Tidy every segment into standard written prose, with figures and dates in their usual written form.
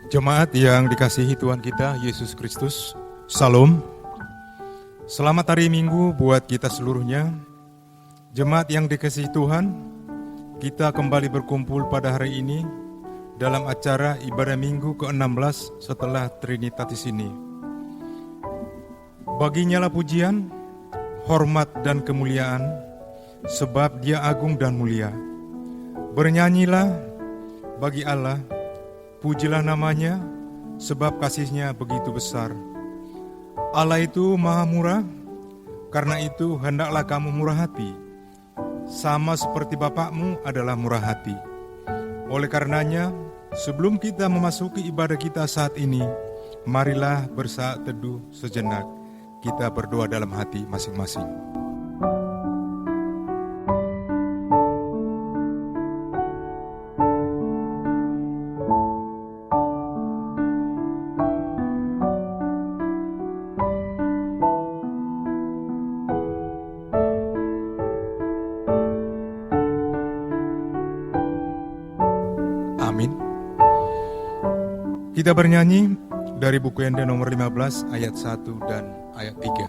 Jemaat yang dikasihi Tuhan kita Yesus Kristus, Salam. Selamat hari Minggu buat kita seluruhnya. Jemaat yang dikasihi Tuhan, kita kembali berkumpul pada hari ini dalam acara ibadah Minggu ke-16 setelah Trinitatis ini. Baginya lah pujian, hormat dan kemuliaan, sebab Dia agung dan mulia. Bernyanyilah bagi Allah, pujilah namanya, sebab kasih-Nya begitu besar. Allah itu maha murah, karena itu hendaklah kamu murah hati, sama seperti Bapakmu adalah murah hati. Oleh karenanya, sebelum kita memasuki ibadah kita saat ini, marilah bersaat teduh sejenak, kita berdoa dalam hati masing-masing. Amin. Kita bernyanyi dari buku Ende nomor 15 ayat 1 dan ayat 3.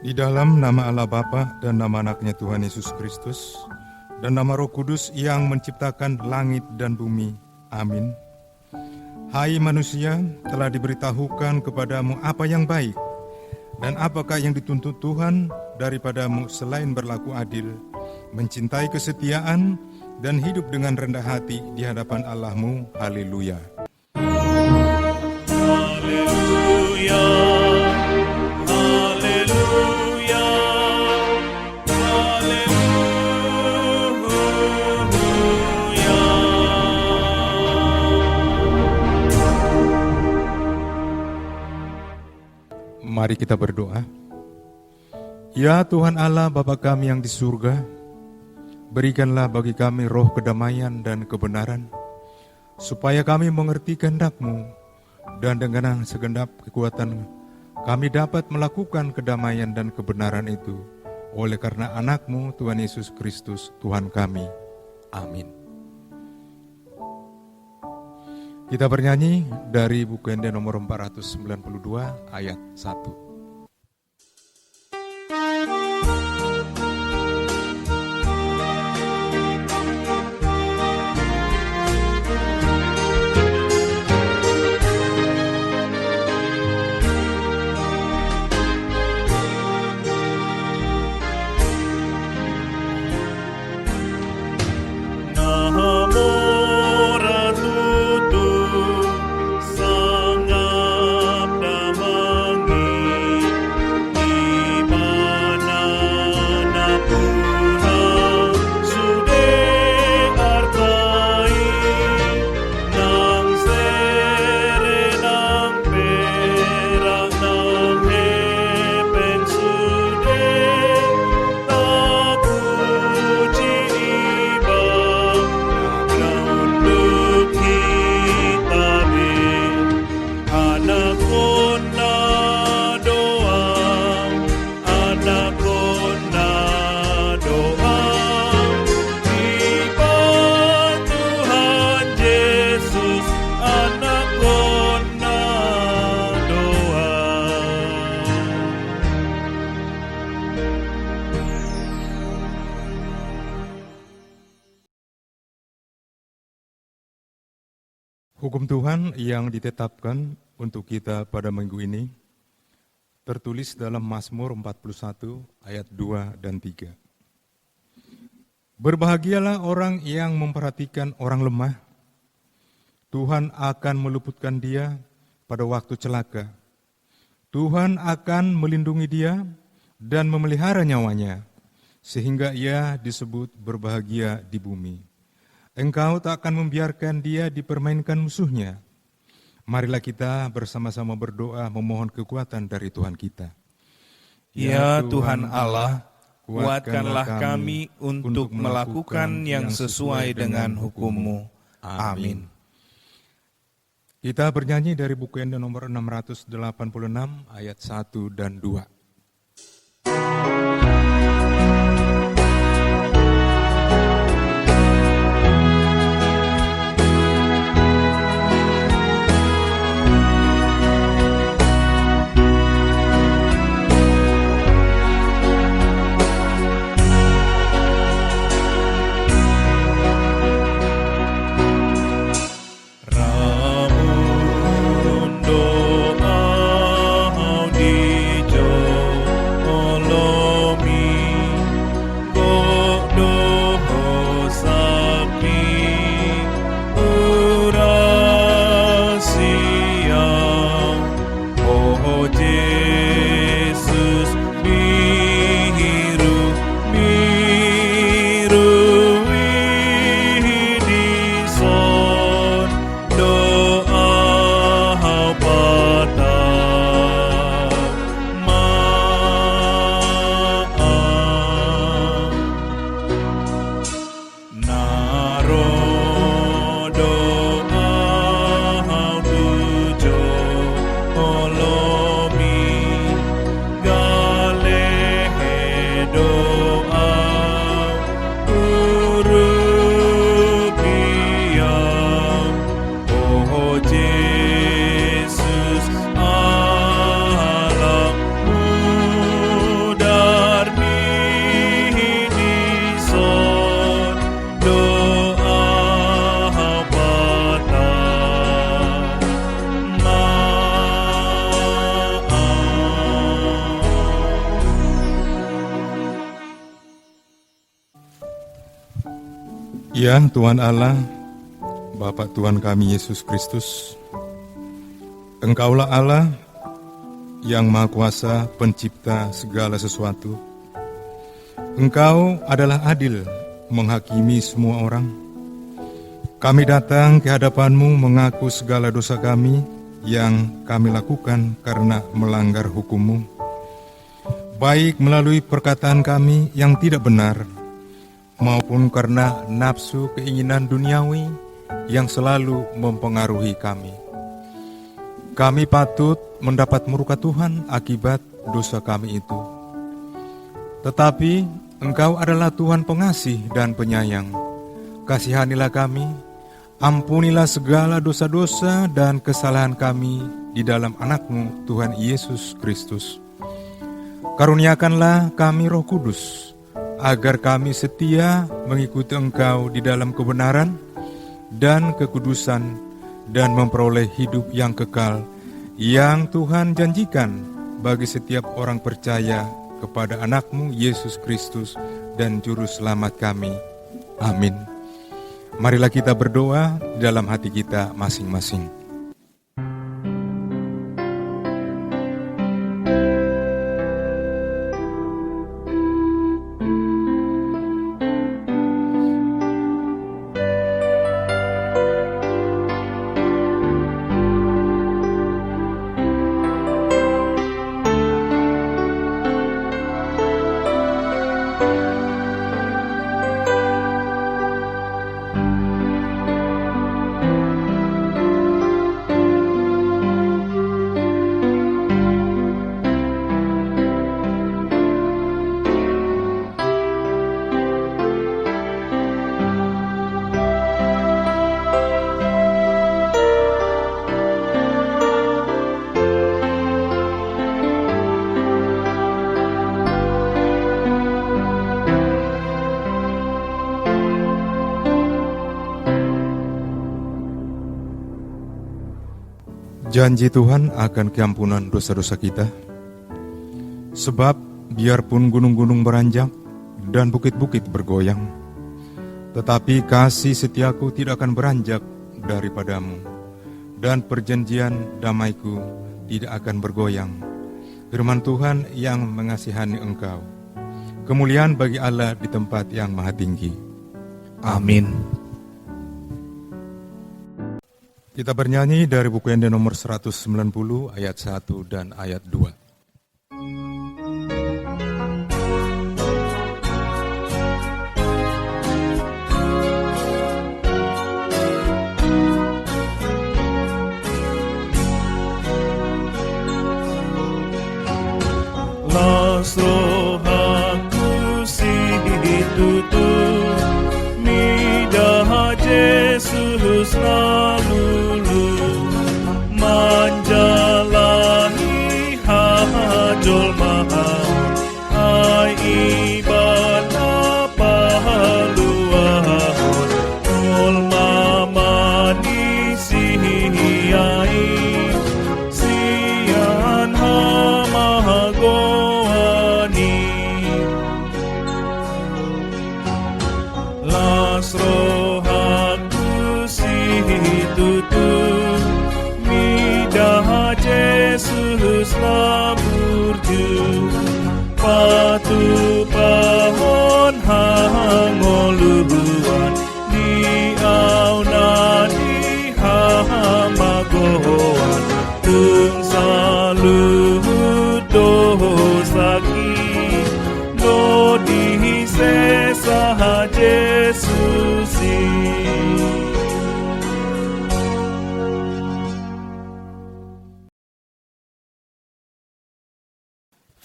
Di dalam nama Allah Bapa dan nama anaknya Tuhan Yesus Kristus dan nama Roh Kudus yang menciptakan langit dan bumi. Amin. Hai manusia, telah diberitahukan kepadamu apa yang baik dan apakah yang dituntut Tuhan daripadamu selain berlaku adil, mencintai kesetiaan dan hidup dengan rendah hati di hadapan Allahmu. Haleluya. Haleluya. Mari kita berdoa. Ya Tuhan Allah Bapa kami yang di surga, berikanlah bagi kami roh kedamaian dan kebenaran, supaya kami mengerti kehendak-Mu, dan dengan segenap kekuatan kami dapat melakukan kedamaian dan kebenaran itu, oleh karena anak-Mu Tuhan Yesus Kristus Tuhan kami. Amin. Kita bernyanyi dari buku Ende nomor 492 ayat 1. Hukum Tuhan yang ditetapkan untuk kita pada minggu ini tertulis dalam Mazmur 41 ayat 2 dan 3. Berbahagialah orang yang memperhatikan orang lemah. Tuhan akan meluputkan dia pada waktu celaka. Tuhan akan melindungi dia dan memelihara nyawanya, sehingga ia disebut berbahagia di bumi. Engkau tak akan membiarkan dia dipermainkan musuhnya. Marilah kita bersama-sama berdoa memohon kekuatan dari Tuhan kita. Ya Tuhan Allah, kuatkanlah kami untuk melakukan yang sesuai dengan hukum-Mu. Amin. Kita bernyanyi dari buku Enda nomor 686 ayat 1 dan 2. Ya Tuhan Allah, Bapa Tuhan kami Yesus Kristus, Engkaulah Allah yang Maha Kuasa, pencipta segala sesuatu. Engkau adalah adil menghakimi semua orang. Kami datang ke hadapan-Mu mengaku segala dosa kami yang kami lakukan karena melanggar hukum-Mu, baik melalui perkataan kami yang tidak benar, maupun karena nafsu keinginan duniawi yang selalu mempengaruhi kami. Kami patut mendapat murka Tuhan akibat dosa kami itu. Tetapi Engkau adalah Tuhan pengasih dan penyayang. Kasihanilah kami, ampunilah segala dosa-dosa dan kesalahan kami di dalam Anak-Mu Tuhan Yesus Kristus. Karuniakanlah kami Roh Kudus, agar kami setia mengikuti Engkau di dalam kebenaran dan kekudusan dan memperoleh hidup yang kekal yang Tuhan janjikan bagi setiap orang percaya kepada Anak-Mu Yesus Kristus dan Juru Selamat kami. Amin. Marilah kita berdoa di dalam hati kita masing-masing. Janji Tuhan akan keampunan dosa-dosa kita. Sebab biarpun gunung-gunung beranjak dan bukit-bukit bergoyang, tetapi kasih setiaku tidak akan beranjak daripadamu, dan perjanjian damaiku tidak akan bergoyang. Firman Tuhan yang mengasihani engkau. Kemuliaan bagi Allah di tempat yang maha tinggi. Amin. Kita bernyanyi dari buku Ende nomor 190 ayat 1 dan ayat 2. Las rohaku situtu midah Jesus nalulu manjalani hajol mahal ai ibadah pahaluahon ol mamani sihiyai sian hamagoani las rohaku situtu midah Jesus laburju patu pahon hangolubuan di aunani hamagoan tung saluhut dosaki do dihisesah Jesusi.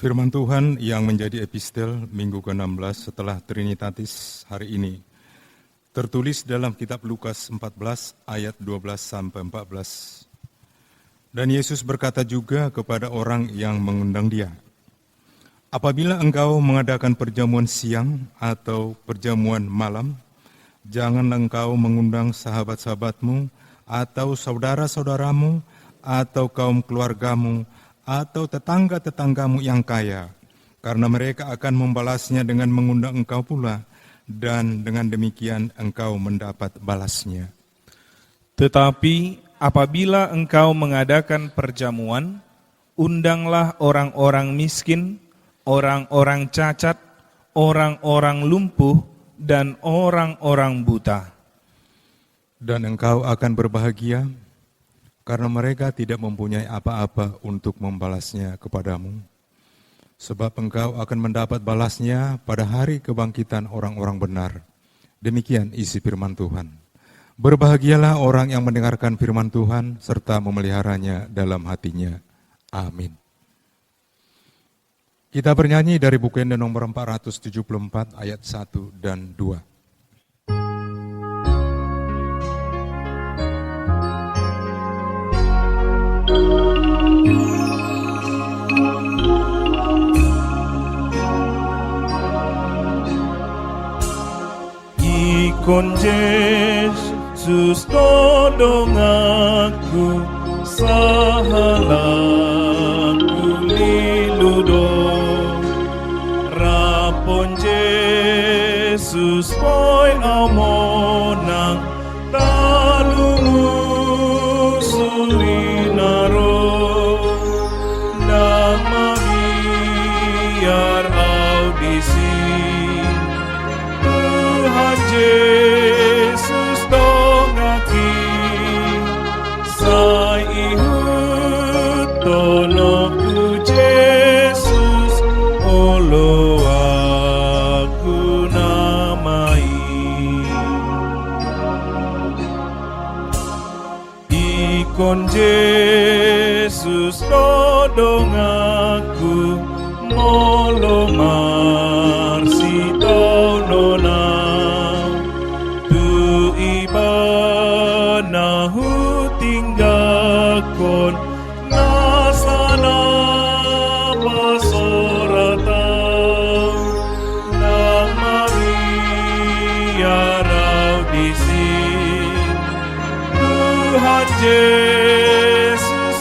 Firman Tuhan yang menjadi epistel minggu ke-16 setelah Trinitatis hari ini tertulis dalam kitab Lukas 14 ayat 12 sampai 14. Dan Yesus berkata juga kepada orang yang mengundang dia, apabila engkau mengadakan perjamuan siang atau perjamuan malam, janganlah engkau mengundang sahabat-sahabatmu atau saudara-saudaramu atau kaum keluargamu atau tetangga-tetanggamu yang kaya, karena mereka akan membalasnya dengan mengundang engkau pula, dan dengan demikian engkau mendapat balasnya. Tetapi apabila engkau mengadakan perjamuan, undanglah orang-orang miskin, orang-orang cacat, orang-orang lumpuh, dan orang-orang buta. Dan engkau akan berbahagia, karena mereka tidak mempunyai apa-apa untuk membalasnya kepadamu. Sebab engkau akan mendapat balasnya pada hari kebangkitan orang-orang benar. Demikian isi firman Tuhan. Berbahagialah orang yang mendengarkan firman Tuhan, serta memeliharanya dalam hatinya. Amin. Kita bernyanyi dari buku Ende nomor 474 ayat 1 dan 2. Ikon Yesus tolong aku sahalanku liludo rapon Yesus boy amonang talungu surinaro nama biar audisi Tuhan Yesus dongaki sai ihut tolongku Yesus olo aku namai ikon Yesus dodong aku molo marsi tolona tu ibanahu tinggakon nasana pasorata nama biarau disin Tuhan Yesus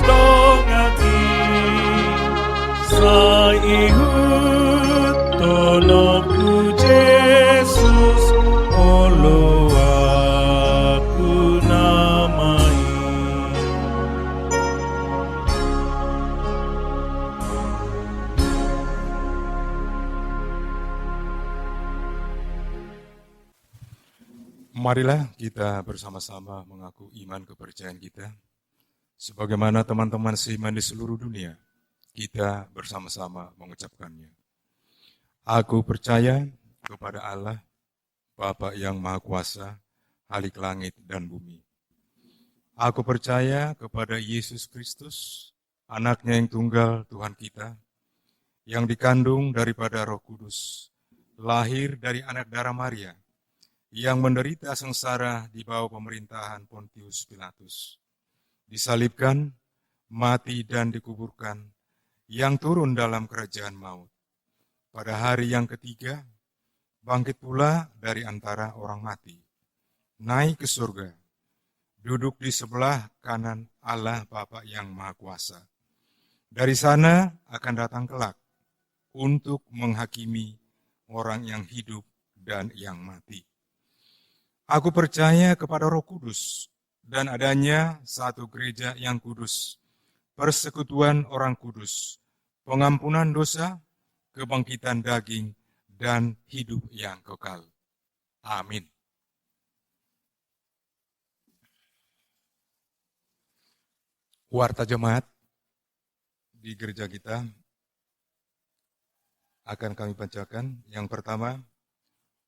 Marilah kita bersama-sama mengaku iman kepercayaan kita. Sebagaimana teman-teman seiman di seluruh dunia, kita bersama-sama mengucapkannya. Aku percaya kepada Allah, Bapa yang Maha Kuasa, Halik langit dan bumi. Aku percaya kepada Yesus Kristus, anaknya yang tunggal Tuhan kita, yang dikandung daripada Roh Kudus, lahir dari anak darah Maria, yang menderita sengsara di bawah pemerintahan Pontius Pilatus, disalibkan, mati dan dikuburkan, yang turun dalam kerajaan maut. Pada hari yang ketiga, bangkit pula dari antara orang mati, naik ke surga, duduk di sebelah kanan Allah Bapa yang Maha Kuasa. Dari sana akan datang kelak untuk menghakimi orang yang hidup dan yang mati. Aku percaya kepada Roh Kudus dan adanya satu gereja yang kudus, persekutuan orang kudus, pengampunan dosa, kebangkitan daging, dan hidup yang kekal. Amin. Warta jemaat di gereja kita akan kami bacakan. Yang pertama,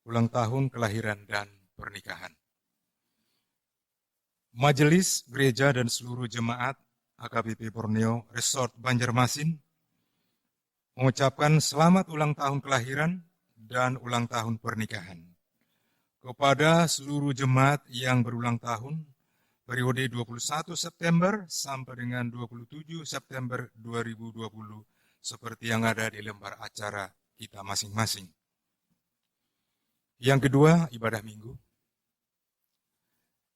ulang tahun kelahiran dan pernikahan. Majelis Gereja dan seluruh jemaat AKBP Borneo Resort Banjarmasin mengucapkan selamat ulang tahun kelahiran dan ulang tahun pernikahan kepada seluruh jemaat yang berulang tahun periode 21 September sampai dengan 27 September 2020 seperti yang ada di lembar acara kita masing-masing. Yang kedua, ibadah minggu.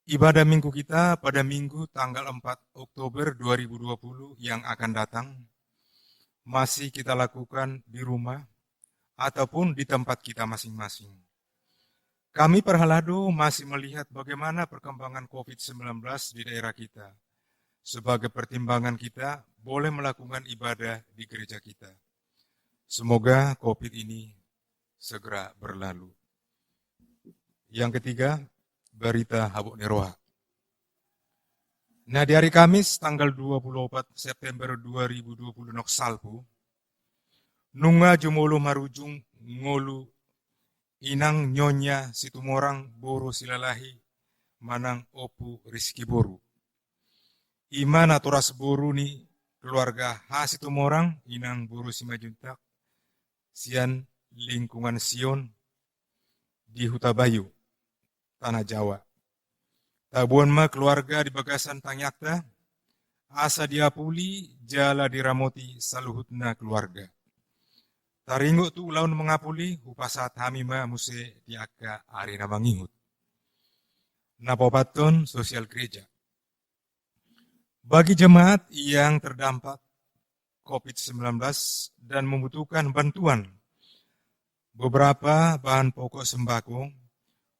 Ibadah minggu kita pada minggu tanggal 4 Oktober 2020 yang akan datang masih kita lakukan di rumah ataupun di tempat kita masing-masing. Kami Perhalado masih melihat bagaimana perkembangan COVID-19 di daerah kita. Sebagai pertimbangan kita boleh melakukan ibadah di gereja kita. Semoga COVID ini segera berlalu. Yang ketiga, berita Habuk Neroha. Nah, di hari Kamis tanggal 24 September 2020 nok salpu, nunga jumolo marujung ngolu inang nyonya situmorang boro silalahi manang opu Rizki Boru. Iman aturas boru ni keluarga hasitumorang inang boro simajuntak sian lingkungan Sion di Hutabayu, Tanah Jawa. Tabuan ma keluarga di Bagasan Tanyakta, asa diapuli jala diramoti saluhutna keluarga. Taringo tu laun mengapuli upasat hamima muse diaka arena mangihut. Napopaton sosial gereja. Bagi jemaat yang terdampak COVID-19 dan membutuhkan bantuan beberapa bahan pokok sembako,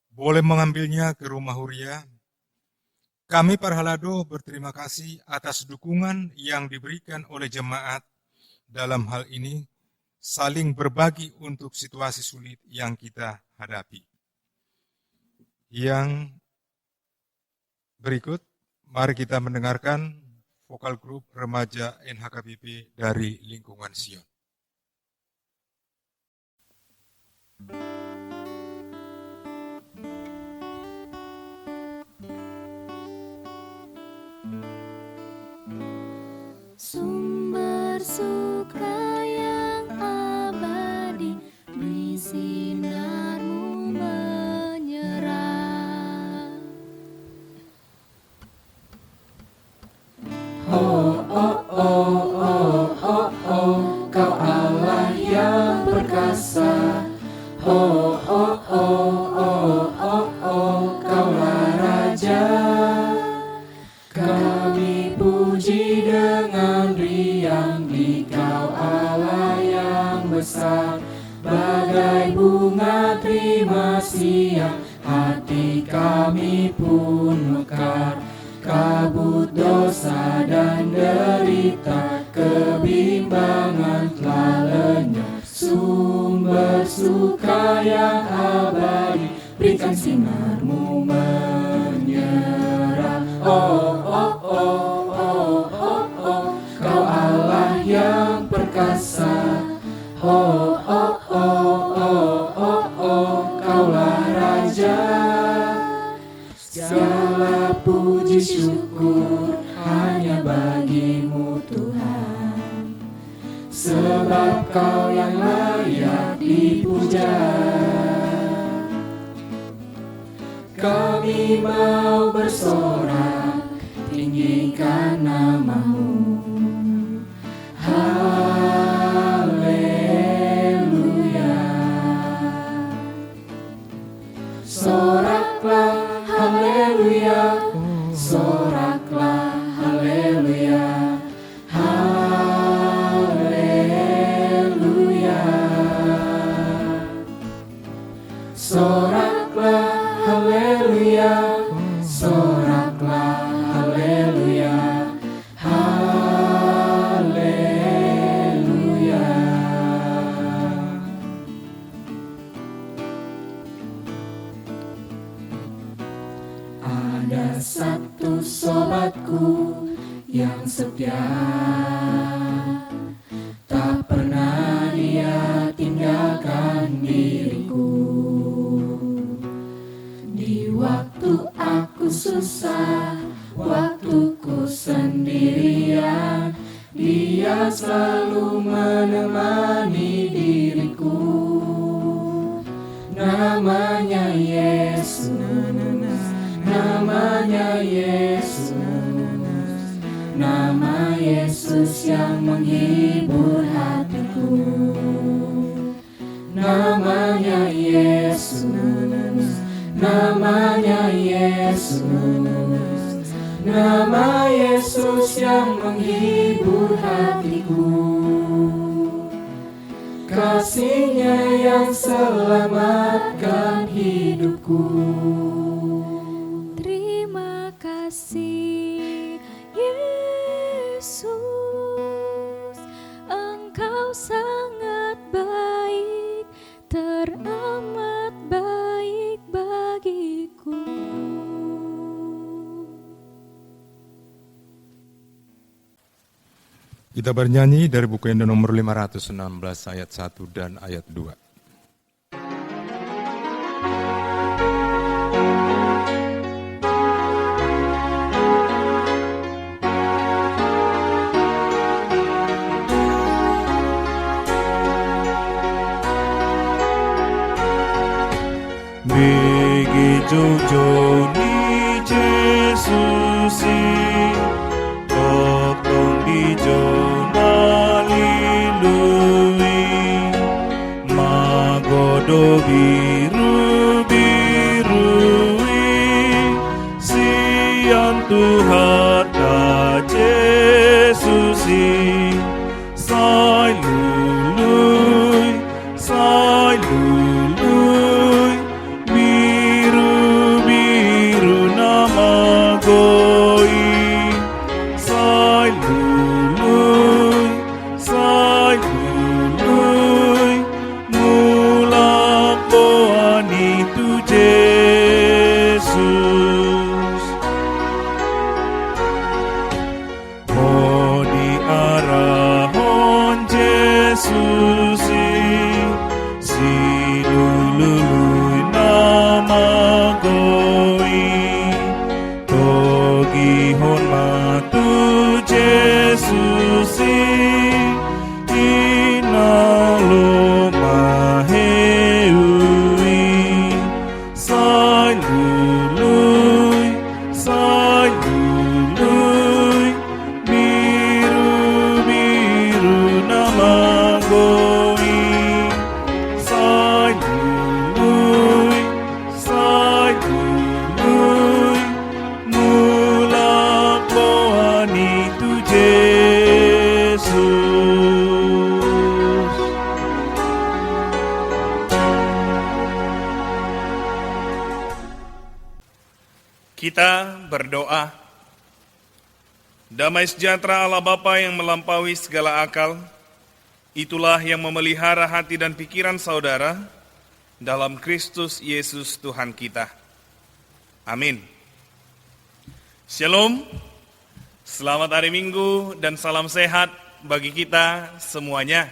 boleh mengambilnya ke rumah Huria. Kami Perhalado berterima kasih atas dukungan yang diberikan oleh jemaat dalam hal ini, saling berbagi untuk situasi sulit yang kita hadapi. Yang berikut, mari kita mendengarkan vokal grup remaja NHKBP dari lingkungan Sion. Sumber suka yang abadi, beri sinarmu menyerah. Oh, oh, oh, oh, oh, oh, Kau Allah yang perkasa. Oh, oh, oh, oh, oh, oh, Kaulah Raja. Kami puji dengan riang di Kau Allah yang besar. Bagai bunga terima siang, hati kami pun mekar. Kabut dosa dan derita, kebimbangan telah lenyap. Sumber suka yang abadi, berikan sinarmu menyerah. Oh, oh, oh, oh, oh, oh, Kau Allah yang perkasa. Oh, oh, oh, oh, oh, oh, Kaulah Raja. Segala puji syukur hanya bagimu Tuhan, sebab Kau yang layak dipuja. Kami mau bersorak, tinggikan nama-Mu. Haleluya. Soraklah haleluya, soraklah haleluya, haleluya. Soraklah haleluya, soraklah haleluya, haleluya. Ada satu sobatku yang setia, tak pernah dia tinggalkan diriku. Di waktu aku susah, waktuku sendirian, dia selalu menemani diriku. Namanya Yesus, namanya Yesus, nama Yesus yang menghibur hatiku. Namanya Yesus, namanya Yesus, nama Yesus yang menghibur hatiku. Kasih-Nya yang selamatkan hidupku. Terima kasih Yesus, Engkau sangat baik, teramat baik bagiku. Kita bernyanyi dari buku Enda nomor 516 ayat 1 dan ayat 2. Begitu Joni Jesusi Totong di Jona lilui Magodo biru-birui Sian Tuhan da Jesusi Sai lului biru-biru nama goi Sai lului mulak boan itu Yesus di arahon Jesusi si lului nama goi togi hon matu Jesusi inalo maheui sai lului biru-biru nama goi sai lului mulak boan itu Yesus. Kita berdoa. Damai sejahtera Allah Bapa yang melampaui segala akal, itulah yang memelihara hati dan pikiran saudara, dalam Kristus Yesus Tuhan kita. Amin. Shalom, selamat hari Minggu dan salam sehat bagi kita semuanya.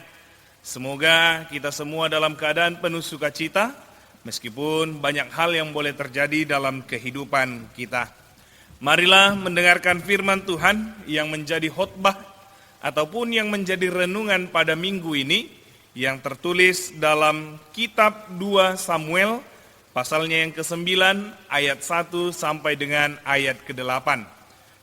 Semoga kita semua dalam keadaan penuh sukacita, meskipun banyak hal yang boleh terjadi dalam kehidupan kita. Marilah mendengarkan firman Tuhan yang menjadi khotbah ataupun yang menjadi renungan pada minggu ini, yang tertulis dalam kitab 2 Samuel, pasalnya yang ke-9, ayat 1 sampai dengan ayat ke-8.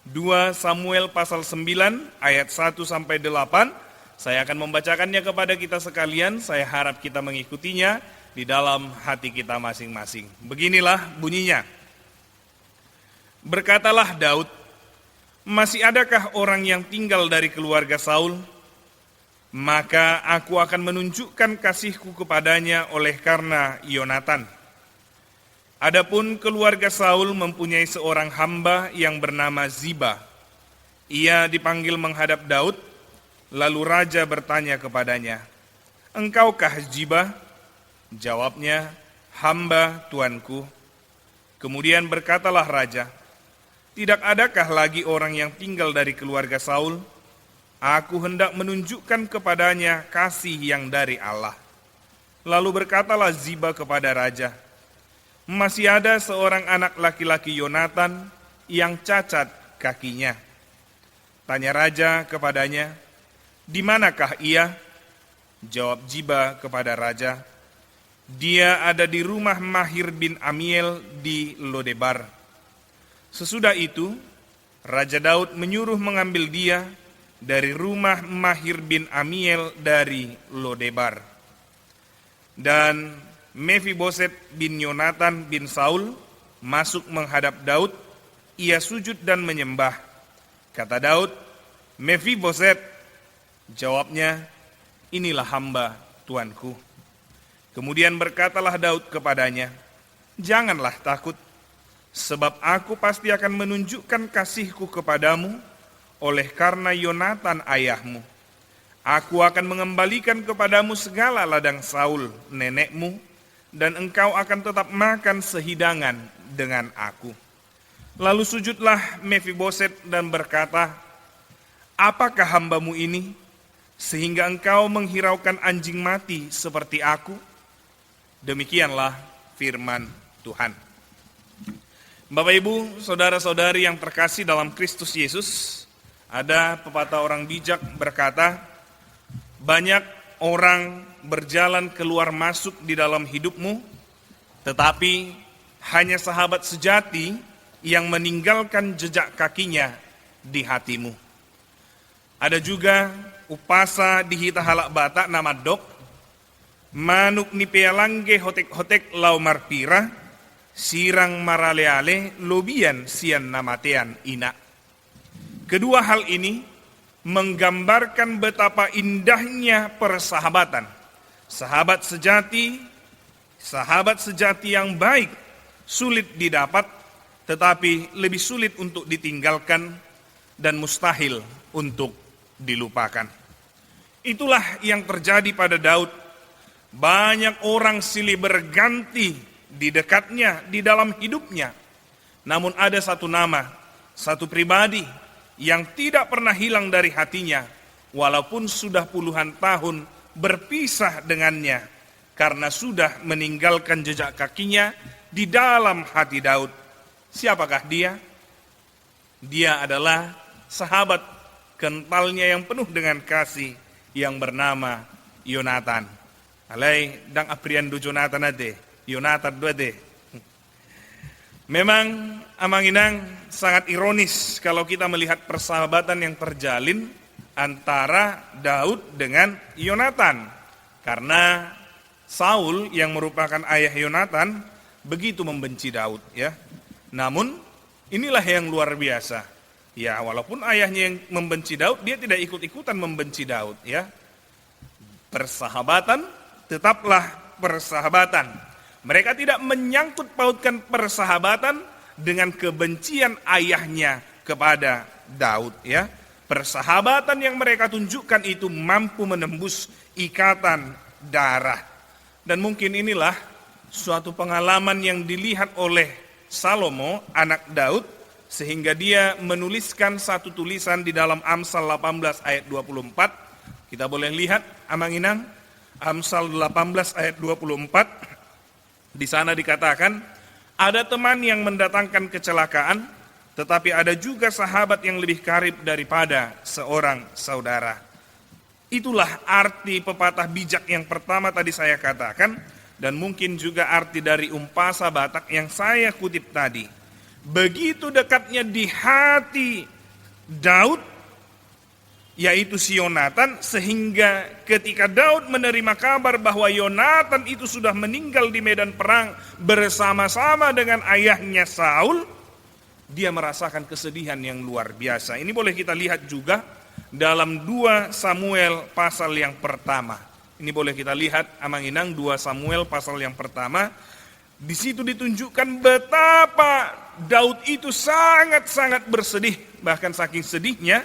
2 Samuel pasal 9, ayat 1 sampai 8. Saya akan membacakannya kepada kita sekalian. Saya harap kita mengikutinya di dalam hati kita masing-masing. Beginilah bunyinya. Berkatalah Daud, "Masih adakah orang yang tinggal dari keluarga Saul? Maka aku akan menunjukkan kasihku kepadanya oleh karena Yonatan. Adapun keluarga Saul mempunyai seorang hamba yang bernama Ziba. Ia dipanggil menghadap Daud, lalu raja bertanya kepadanya, 'Engkaukah Ziba?' Jawabnya, 'Hamba tuanku.' Kemudian berkatalah raja, 'Tidak adakah lagi orang yang tinggal dari keluarga Saul? Aku hendak menunjukkan kepadanya kasih yang dari Allah.' Lalu berkatalah Ziba kepada raja, 'Masih ada seorang anak laki-laki Yonatan yang cacat kakinya.' Tanya raja kepadanya, 'Di manakah ia?' Jawab Ziba kepada raja, 'Dia ada di rumah Mahir bin Amiel di Lodebar.' Sesudah itu, Raja Daud menyuruh mengambil dia dari rumah Mahir bin Amiel dari Lodebar. Dan Mefiboset bin Yonatan bin Saul masuk menghadap Daud, ia sujud dan menyembah. Kata Daud, 'Mefiboset.' Jawabnya, 'Inilah hamba tuanku.' Kemudian berkatalah Daud kepadanya, 'Janganlah takut, sebab aku pasti akan menunjukkan kasihku kepadamu oleh karena Yonatan ayahmu. Aku akan mengembalikan kepadamu segala ladang Saul nenekmu, dan engkau akan tetap makan sehidangan dengan aku.' Lalu sujudlah Mefiboset dan berkata, 'Apakah hambamu ini, sehingga engkau menghiraukan anjing mati seperti aku?' Demikianlah firman Tuhan. Bapak Ibu, saudara-saudari yang terkasih dalam Kristus Yesus, ada pepatah orang bijak berkata, banyak orang berjalan keluar masuk di dalam hidupmu, tetapi hanya sahabat sejati yang meninggalkan jejak kakinya di hatimu. Ada juga upasa di hita halak batak nama Dok, manuk ni pealangge hotek-hotek lau marpira, sirang maraleale lobian sian namatean ina. Kedua hal ini menggambarkan betapa indahnya persahabatan. Sahabat sejati yang baik sulit didapat, tetapi lebih sulit untuk ditinggalkan dan mustahil untuk dilupakan. Itulah yang terjadi pada Daud. Banyak orang silih berganti di dekatnya, di dalam hidupnya. Namun ada satu nama, satu pribadi yang tidak pernah hilang dari hatinya, walaupun sudah puluhan tahun berpisah dengannya, karena sudah meninggalkan jejak kakinya di dalam hati Daud. Siapakah dia? Dia adalah sahabat kentalnya yang penuh dengan kasih yang bernama Yonatan. Alai dang aprian du Jonathan ade, Yonatan duade. Memang amanginang sangat ironis kalau kita melihat persahabatan yang terjalin antara Daud dengan Yonatan. Karena Saul yang merupakan ayah Yonatan begitu membenci Daud, ya. Namun inilah yang luar biasa. Ya, walaupun ayahnya yang membenci Daud, dia tidak ikut-ikutan membenci Daud, ya. Persahabatan tetaplah persahabatan. Mereka tidak menyangkut pautkan persahabatan dengan kebencian ayahnya kepada Daud, ya. Persahabatan yang mereka tunjukkan itu mampu menembus ikatan darah. Dan mungkin inilah suatu pengalaman yang dilihat oleh Salomo, anak Daud, sehingga dia menuliskan satu tulisan di dalam Amsal 18 ayat 24. Kita boleh lihat, Amanginang, Amsal 18 ayat 24. Di sana dikatakan, ada teman yang mendatangkan kecelakaan, tetapi ada juga sahabat yang lebih karib daripada seorang saudara. Itulah arti pepatah bijak yang pertama tadi saya katakan, dan mungkin juga arti dari umpasa Batak yang saya kutip tadi. Begitu dekatnya di hati Daud, yaitu si Yonatan, sehingga ketika Daud menerima kabar bahwa Yonatan itu sudah meninggal di medan perang bersama-sama dengan ayahnya Saul, dia merasakan kesedihan yang luar biasa. Ini boleh kita lihat juga dalam 2 Samuel pasal yang pertama. Ini boleh kita lihat, Amanginang, 2 Samuel pasal yang pertama. Di situ ditunjukkan betapa Daud itu sangat-sangat bersedih. Bahkan saking sedihnya,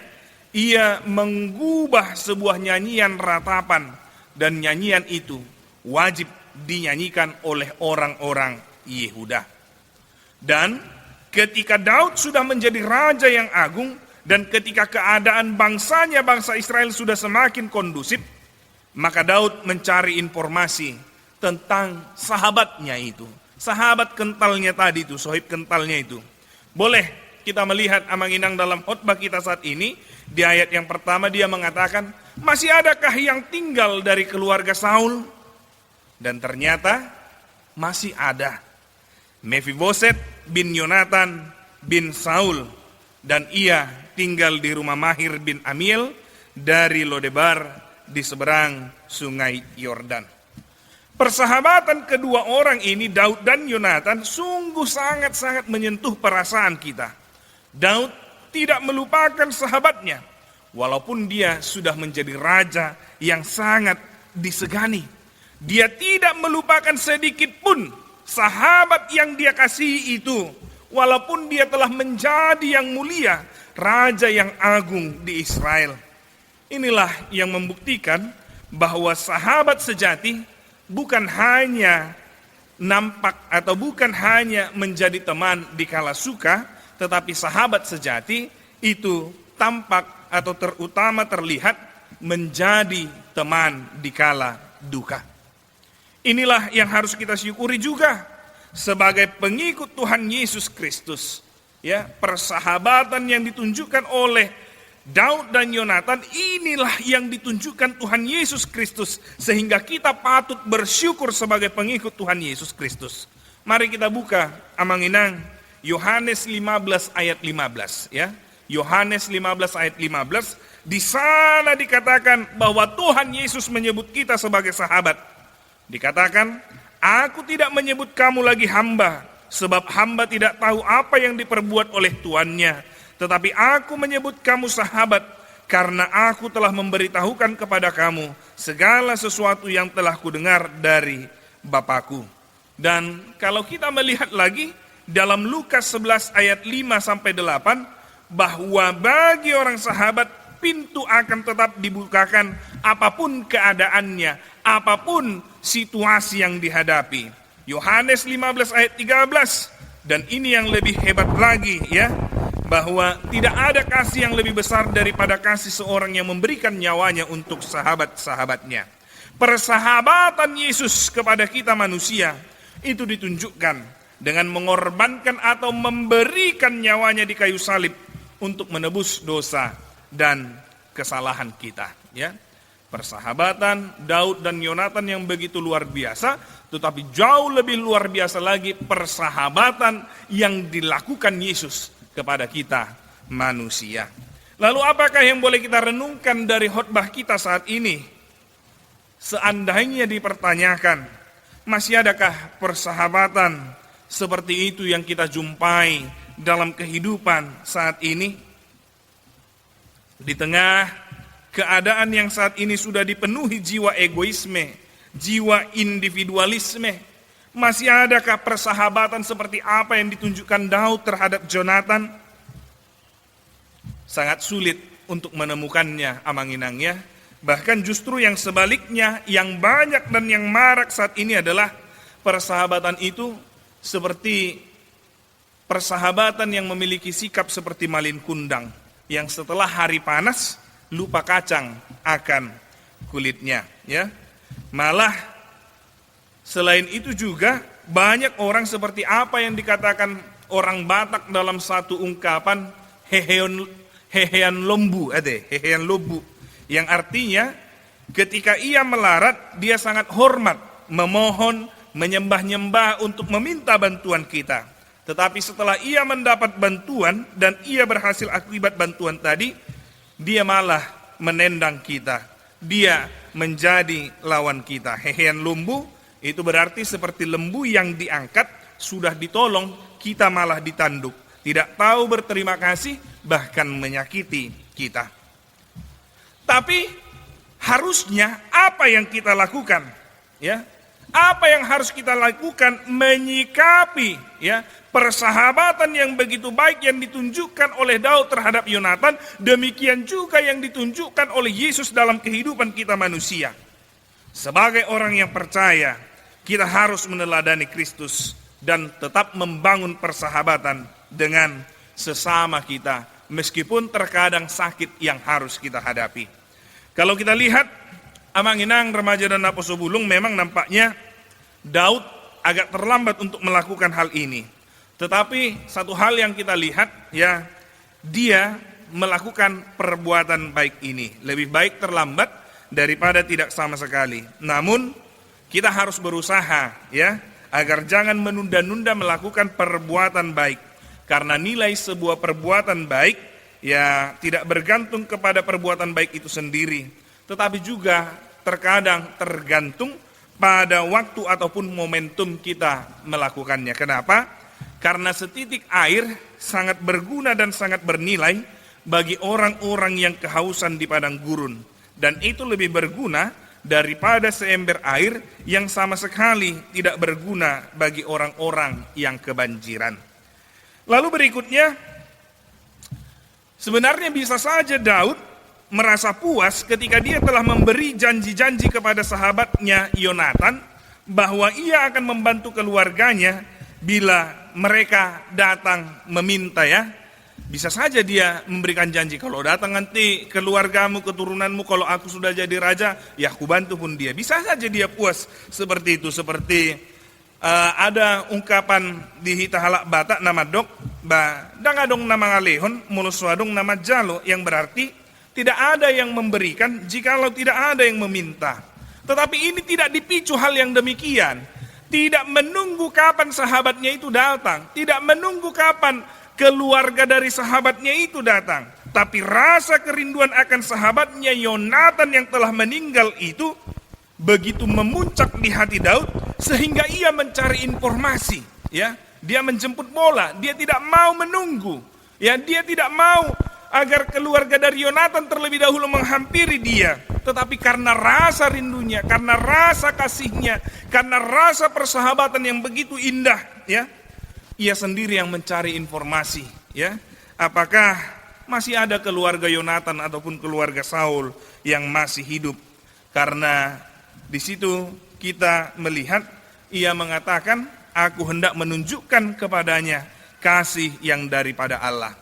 ia mengubah sebuah nyanyian ratapan. Dan nyanyian itu wajib dinyanyikan oleh orang-orang Yehuda. Dan ketika Daud sudah menjadi raja yang agung, dan ketika keadaan bangsanya, bangsa Israel sudah semakin kondusif, maka Daud mencari informasi tentang sahabatnya itu. Sahabat kentalnya tadi itu, sohib kentalnya itu. Boleh kita melihat, Amanginang, dalam khotbah kita saat ini, di ayat yang pertama dia mengatakan, masih adakah yang tinggal dari keluarga Saul? Dan ternyata masih ada. Mephiboset bin Yonatan bin Saul, dan ia tinggal di rumah Mahir bin Amiel dari Lodebar di seberang sungai Yordan. Persahabatan kedua orang ini, Daud dan Yonatan, sungguh sangat-sangat menyentuh perasaan kita. Daud tidak melupakan sahabatnya, walaupun dia sudah menjadi raja yang sangat disegani. Dia tidak melupakan sedikit pun sahabat yang dia kasihi itu, walaupun dia telah menjadi yang mulia, raja yang agung di Israel. Inilah yang membuktikan bahwa sahabat sejati bukan hanya nampak atau bukan hanya menjadi teman di kala suka, tetapi sahabat sejati itu tampak atau terutama terlihat menjadi teman di kala duka. Inilah yang harus kita syukuri juga sebagai pengikut Tuhan Yesus Kristus. Ya, persahabatan yang ditunjukkan oleh Daud dan Yonatan, inilah yang ditunjukkan Tuhan Yesus Kristus, sehingga kita patut bersyukur sebagai pengikut Tuhan Yesus Kristus. Mari kita buka, Amanginang, Yohanes 15 ayat 15, ya. Yohanes 15 ayat 15, di sana dikatakan bahwa Tuhan Yesus menyebut kita sebagai sahabat. Dikatakan, aku tidak menyebut kamu lagi hamba, sebab hamba tidak tahu apa yang diperbuat oleh tuannya. Tetapi aku menyebut kamu sahabat, karena aku telah memberitahukan kepada kamu segala sesuatu yang telah kudengar dari Bapakku. Dan kalau kita melihat lagi dalam Lukas 11 ayat 5-8, bahwa bagi orang sahabat pintu akan tetap dibukakan apapun keadaannya, apapun situasi yang dihadapi. Yohanes 15 ayat 13, dan ini yang lebih hebat lagi, ya, bahwa tidak ada kasih yang lebih besar daripada kasih seorang yang memberikan nyawanya untuk sahabat-sahabatnya. Persahabatan Yesus kepada kita manusia itu ditunjukkan dengan mengorbankan atau memberikan nyawanya di kayu salib untuk menebus dosa dan kesalahan kita. Ya, persahabatan Daud dan Yonatan yang begitu luar biasa, tetapi jauh lebih luar biasa lagi persahabatan yang dilakukan Yesus kepada kita manusia. Lalu apakah yang boleh kita renungkan dari khotbah kita saat ini? Seandainya dipertanyakan, masih adakah persahabatan seperti itu yang kita jumpai dalam kehidupan saat ini? Di tengah keadaan yang saat ini sudah dipenuhi jiwa egoisme, jiwa individualisme, masih adakah persahabatan seperti apa yang ditunjukkan Daud terhadap Yonatan? Sangat sulit untuk menemukannya, Amanginang, ya. Bahkan justru yang sebaliknya, yang banyak dan yang marak saat ini adalah persahabatan itu seperti persahabatan yang memiliki sikap seperti malin kundang, yang setelah hari panas lupa kacang akan kulitnya, ya. Malah selain itu juga banyak orang seperti apa yang dikatakan orang Batak dalam satu ungkapan hehean lombu, yang artinya ketika ia melarat dia sangat hormat, memohon, menyembah-nyembah untuk meminta bantuan kita. Tetapi setelah ia mendapat bantuan dan ia berhasil akibat bantuan tadi, dia malah menendang kita. Dia menjadi lawan kita. Hehean lembu itu berarti seperti lembu yang diangkat, sudah ditolong, kita malah ditanduk. Tidak tahu berterima kasih, bahkan menyakiti kita. Tapi harusnya apa yang kita lakukan? Ya, apa yang harus kita lakukan menyikapi ya persahabatan yang begitu baik yang ditunjukkan oleh Daud terhadap Yonatan, demikian juga yang ditunjukkan oleh Yesus dalam kehidupan kita manusia. Sebagai orang yang percaya, kita harus meneladani Kristus dan tetap membangun persahabatan dengan sesama kita, meskipun terkadang sakit yang harus kita hadapi. Kalau kita lihat Amanginang, remaja dan Naposo Bulung, memang nampaknya Daud agak terlambat untuk melakukan hal ini. Tetapi satu hal yang kita lihat, ya, dia melakukan perbuatan baik ini. Lebih baik terlambat daripada tidak sama sekali. Namun kita harus berusaha, ya, agar jangan menunda-nunda melakukan perbuatan baik. Karena nilai sebuah perbuatan baik, ya, tidak bergantung kepada perbuatan baik itu sendiri, tetapi juga terkadang tergantung pada waktu ataupun momentum kita melakukannya. Kenapa? Karena setitik air sangat berguna dan sangat bernilai bagi orang-orang yang kehausan di padang gurun. Dan itu lebih berguna daripada seember air yang sama sekali tidak berguna bagi orang-orang yang kebanjiran. Lalu berikutnya, sebenarnya bisa saja Daud merasa puas ketika dia telah memberi janji-janji kepada sahabatnya Yonatan bahwa ia akan membantu keluarganya bila mereka datang meminta, ya. Bisa saja dia memberikan janji, kalau datang nanti keluargamu, keturunanmu, kalau aku sudah jadi raja, ya aku bantu pun dia. Bisa saja dia puas seperti itu. Seperti ada ungkapan di Hitahalak Batak nama dok, dangadong nama ngalehon, muluswadong nama jalo, yang berarti tidak ada yang memberikan jikalau tidak ada yang meminta. Tetapi ini tidak dipicu hal yang demikian. Tidak menunggu kapan sahabatnya itu datang. Tidak menunggu kapan keluarga dari sahabatnya itu datang. Tapi rasa kerinduan akan sahabatnya Yonatan yang telah meninggal itu begitu memuncak di hati Daud sehingga ia mencari informasi. Ya, dia menjemput bola. Dia tidak mau menunggu. Ya, dia tidak mau agar keluarga dari Yonatan terlebih dahulu menghampiri dia. Tetapi karena rasa rindunya, karena rasa kasihnya, karena rasa persahabatan yang begitu indah, ya, ia sendiri yang mencari informasi, ya, apakah masih ada keluarga Yonatan ataupun keluarga Saul yang masih hidup. Karena di situ kita melihat ia mengatakan, aku hendak menunjukkan kepadanya kasih yang daripada Allah.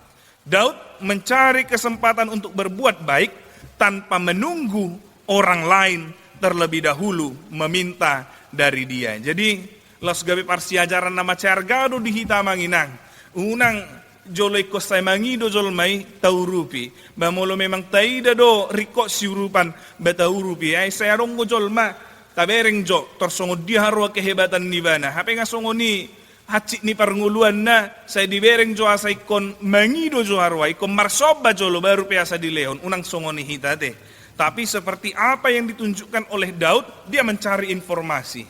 Daud mencari kesempatan untuk berbuat baik tanpa menunggu orang lain terlebih dahulu meminta dari dia. Jadi, los gabi parsiajaran nama cargado di Hitamanginang. Unang joloi kostai mangido jolmai taurupi. Bamolo memang taida do riko siurupan bataurupi. Ay saya rongo jolma tabereng jo torsongo diharwa kehebatan nibana. Hape ngasongo ni hacik ni parnguluan na saya dibereng jo asa ikon mangido jo harwa ikon marsoba jolo baru peasa di leon unang songoni hitate. Tapi seperti apa yang ditunjukkan oleh Daud, dia mencari informasi,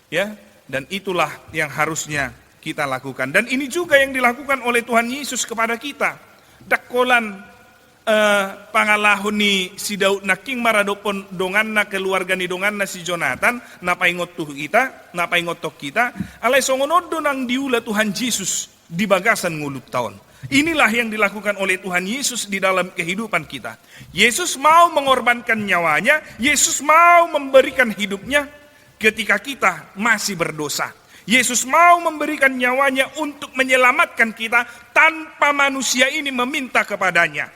ya, dan itulah yang harusnya kita lakukan. Dan ini juga yang dilakukan oleh Tuhan Yesus kepada kita. Dakolan pangalahon ni si Daud naking maradopon dongan na keluarga ni dongan na si Jonathan napaingot tuh kita, napaingot tok kita, alay songonodo nang diula Tuhan Yesus di bagasan ngulut tahun. Inilah yang dilakukan oleh Tuhan Yesus di dalam kehidupan kita. Yesus mau mengorbankan nyawanya, Yesus mau memberikan hidupnya ketika kita masih berdosa. Yesus mau memberikan nyawanya untuk menyelamatkan kita tanpa manusia ini meminta kepadanya.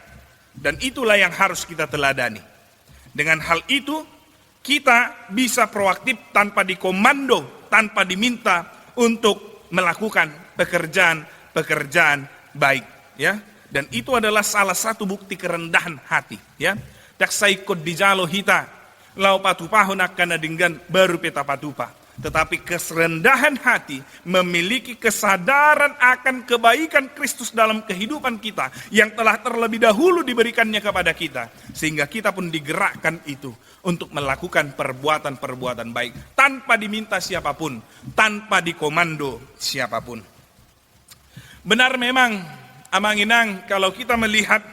Dan itulah yang harus kita teladani. Dengan hal itu, kita bisa proaktif tanpa dikomando, tanpa diminta untuk melakukan pekerjaan baik, ya. Dan itu adalah salah satu bukti kerendahan hati, ya. Dak saikot di jalo hita, lau patupahon akan adinggan baru peta patupa. Tetapi kerendahan hati memiliki kesadaran akan kebaikan Kristus dalam kehidupan kita yang telah terlebih dahulu diberikannya kepada kita. Sehingga kita pun digerakkan itu untuk melakukan perbuatan-perbuatan baik tanpa diminta siapapun, tanpa dikomando siapapun. Benar memang, Amang Inang, kalau kita melihat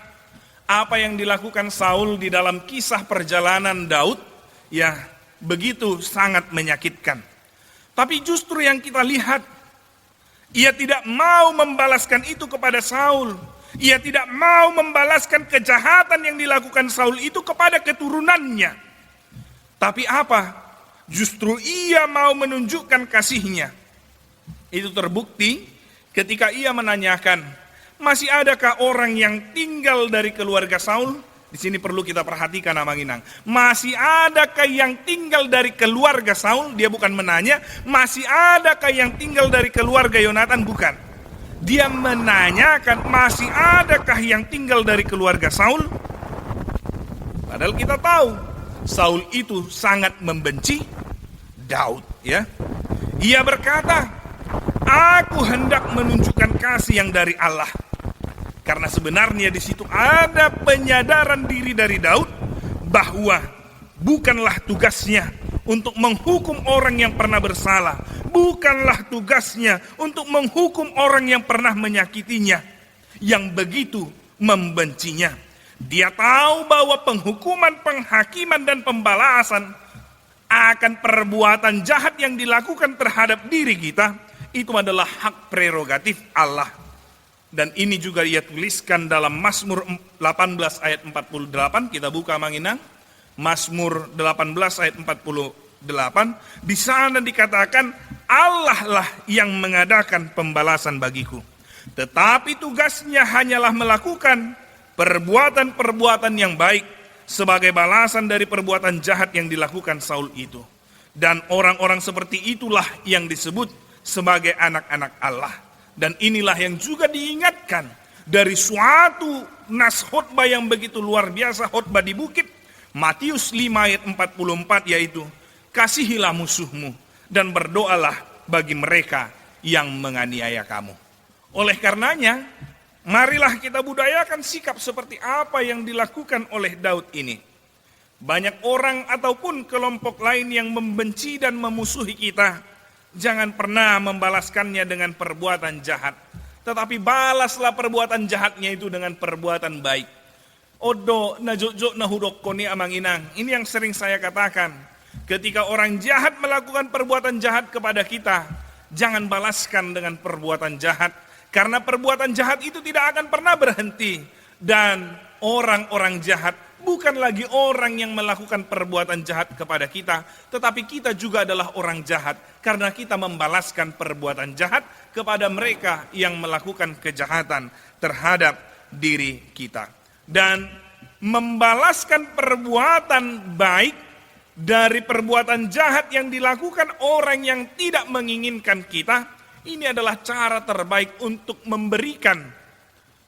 apa yang dilakukan Saul di dalam kisah perjalanan Daud, ya begitu sangat menyakitkan. Tapi justru yang kita lihat, ia tidak mau membalaskan itu kepada Saul. Ia tidak mau membalaskan kejahatan yang dilakukan Saul itu kepada keturunannya. Tapi apa? Justru ia mau menunjukkan kasihnya. Itu terbukti ketika ia menanyakan, masih adakah orang yang tinggal dari keluarga Saul? Di sini perlu kita perhatikan, Amang Inang. Masih adakah yang tinggal dari keluarga Saul? Dia bukan menanya, masih adakah yang tinggal dari keluarga Yonatan? Bukan. Dia menanyakan, masih adakah yang tinggal dari keluarga Saul? Padahal kita tahu, Saul itu sangat membenci Daud, ya. Ia berkata, aku hendak menunjukkan kasih yang dari Allah. Karena sebenarnya di situ ada penyadaran diri dari Daud bahwa bukanlah tugasnya untuk menghukum orang yang pernah bersalah, bukanlah tugasnya untuk menghukum orang yang pernah menyakitinya, yang begitu membencinya. Dia tahu bahwa penghukuman, penghakiman, dan pembalasan akan perbuatan jahat yang dilakukan terhadap diri kita itu adalah hak prerogatif Allah. Dan ini juga ia tuliskan dalam Mazmur 18 ayat 48. Kita buka, Mang Inang. Mazmur 18 ayat 48. Di sana dikatakan, Allah lah yang mengadakan pembalasan bagiku. Tetapi tugasnya hanyalah melakukan perbuatan-perbuatan yang baik sebagai balasan dari perbuatan jahat yang dilakukan Saul itu. Dan orang-orang seperti itulah yang disebut sebagai anak-anak Allah. Dan inilah yang juga diingatkan dari suatu nas khotbah yang begitu luar biasa, khotbah di bukit, Matius 5 ayat 44, yaitu kasihilah musuhmu dan berdoalah bagi mereka yang menganiaya kamu. Oleh karenanya, marilah kita budayakan sikap seperti apa yang dilakukan oleh Daud ini. Banyak orang ataupun kelompok lain yang membenci dan memusuhi kita, jangan pernah membalaskannya dengan perbuatan jahat. Tetapi balaslah perbuatan jahatnya itu dengan perbuatan baik. Odo na jojo na hurokko ni Amang Inang. Ini yang sering saya katakan. Ketika orang jahat melakukan perbuatan jahat kepada kita, jangan balaskan dengan perbuatan jahat. Karena perbuatan jahat itu tidak akan pernah berhenti. Dan orang-orang jahat bukan lagi orang yang melakukan perbuatan jahat kepada kita, tetapi kita juga adalah orang jahat karena kita membalaskan perbuatan jahat kepada mereka yang melakukan kejahatan terhadap diri kita. Dan membalaskan perbuatan baik dari perbuatan jahat yang dilakukan orang yang tidak menginginkan kita, ini adalah cara terbaik untuk memberikan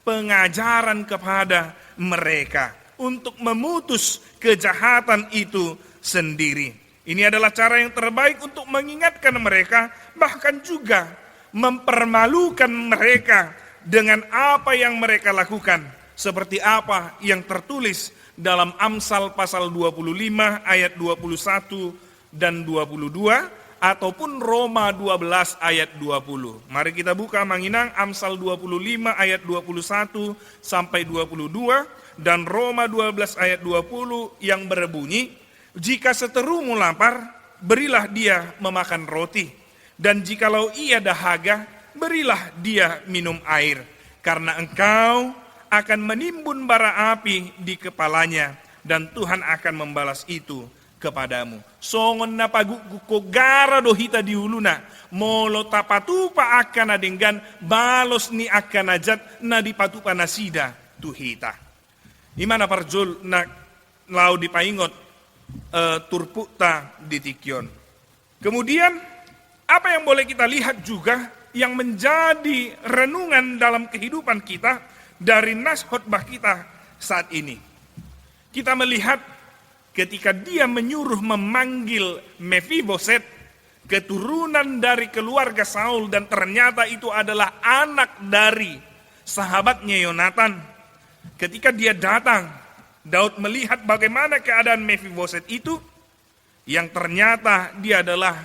pengajaran kepada mereka untuk memutus kejahatan itu sendiri. Ini adalah cara yang terbaik untuk mengingatkan mereka, bahkan juga mempermalukan mereka dengan apa yang mereka lakukan. Seperti apa yang tertulis dalam Amsal pasal 25 ayat 21 dan 22, ataupun Roma 12 ayat 20. Mari kita buka, Mang Inang, Amsal 25 ayat 21 sampai 22, dan Roma 12 ayat 20 yang berbunyi, jika seterumu lapar, berilah dia memakan roti, dan jikalau ia dahaga, berilah dia minum air, karena engkau akan menimbun bara api di kepalanya, dan Tuhan akan membalas itu kepadamu. Songon na paguku ko gara do hita di uluna, molo tapatupa akan adenggan balos ni akan ajat na dipatupa nasida tu hita. Imana parjol na lau dipaingot turpukta di tikyon. Kemudian apa yang boleh kita lihat juga yang menjadi renungan dalam kehidupan kita dari nas khotbah kita saat ini. Kita melihat ketika dia menyuruh memanggil Mefiboset, keturunan dari keluarga Saul, dan ternyata itu adalah anak dari sahabatnya Yonatan. Ketika dia datang, Daud melihat bagaimana keadaan Mefiboset itu, yang ternyata dia adalah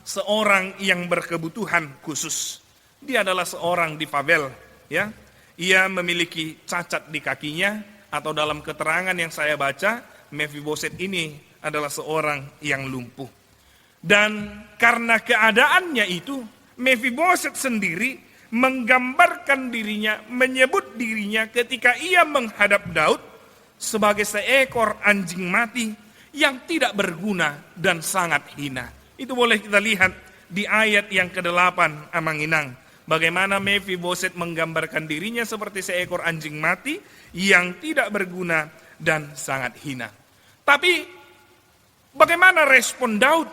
seorang yang berkebutuhan khusus. Dia adalah seorang difabel, ya. Ia memiliki cacat di kakinya, atau dalam keterangan yang saya baca, Mefiboset ini adalah seorang yang lumpuh. Dan karena keadaannya itu, Mefiboset sendiri menggambarkan dirinya, menyebut dirinya ketika ia menghadap Daud sebagai seekor anjing mati yang tidak berguna dan sangat hina. Itu boleh kita lihat di ayat yang ke-8 Amanginang. Bagaimana Mefiboset menggambarkan dirinya seperti seekor anjing mati yang tidak berguna dan sangat hina. Tapi bagaimana respon Daud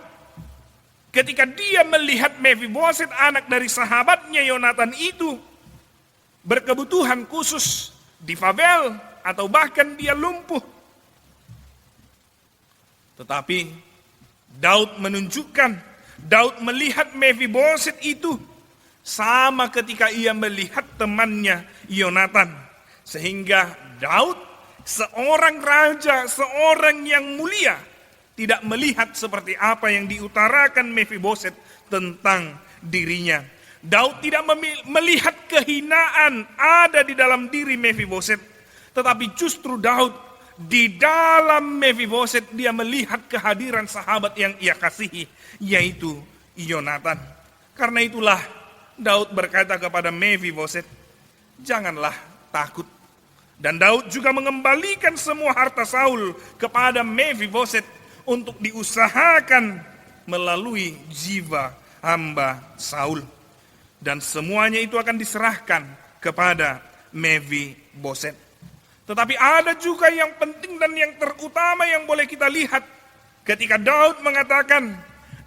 ketika dia melihat Mefiboset, anak dari sahabatnya Yonatan itu, berkebutuhan khusus, difabel, atau bahkan dia lumpuh. Tetapi Daud menunjukkan, Daud melihat Mefiboset itu sama ketika ia melihat temannya Yonatan. Sehingga Daud, seorang raja, seorang yang mulia, tidak melihat seperti apa yang diutarakan Mefiboset tentang dirinya. Daud tidak melihat kehinaan ada di dalam diri Mefiboset, tetapi justru Daud di dalam Mefiboset dia melihat kehadiran sahabat yang ia kasihi, yaitu Yonatan. Karena itulah Daud berkata kepada Mefiboset, "Janganlah takut." Dan Daud juga mengembalikan semua harta Saul kepada Mefiboset untuk diusahakan melalui jiwa hamba Saul. Dan semuanya itu akan diserahkan kepada Mefiboset. Tetapi ada juga yang penting dan yang terutama yang boleh kita lihat ketika Daud mengatakan,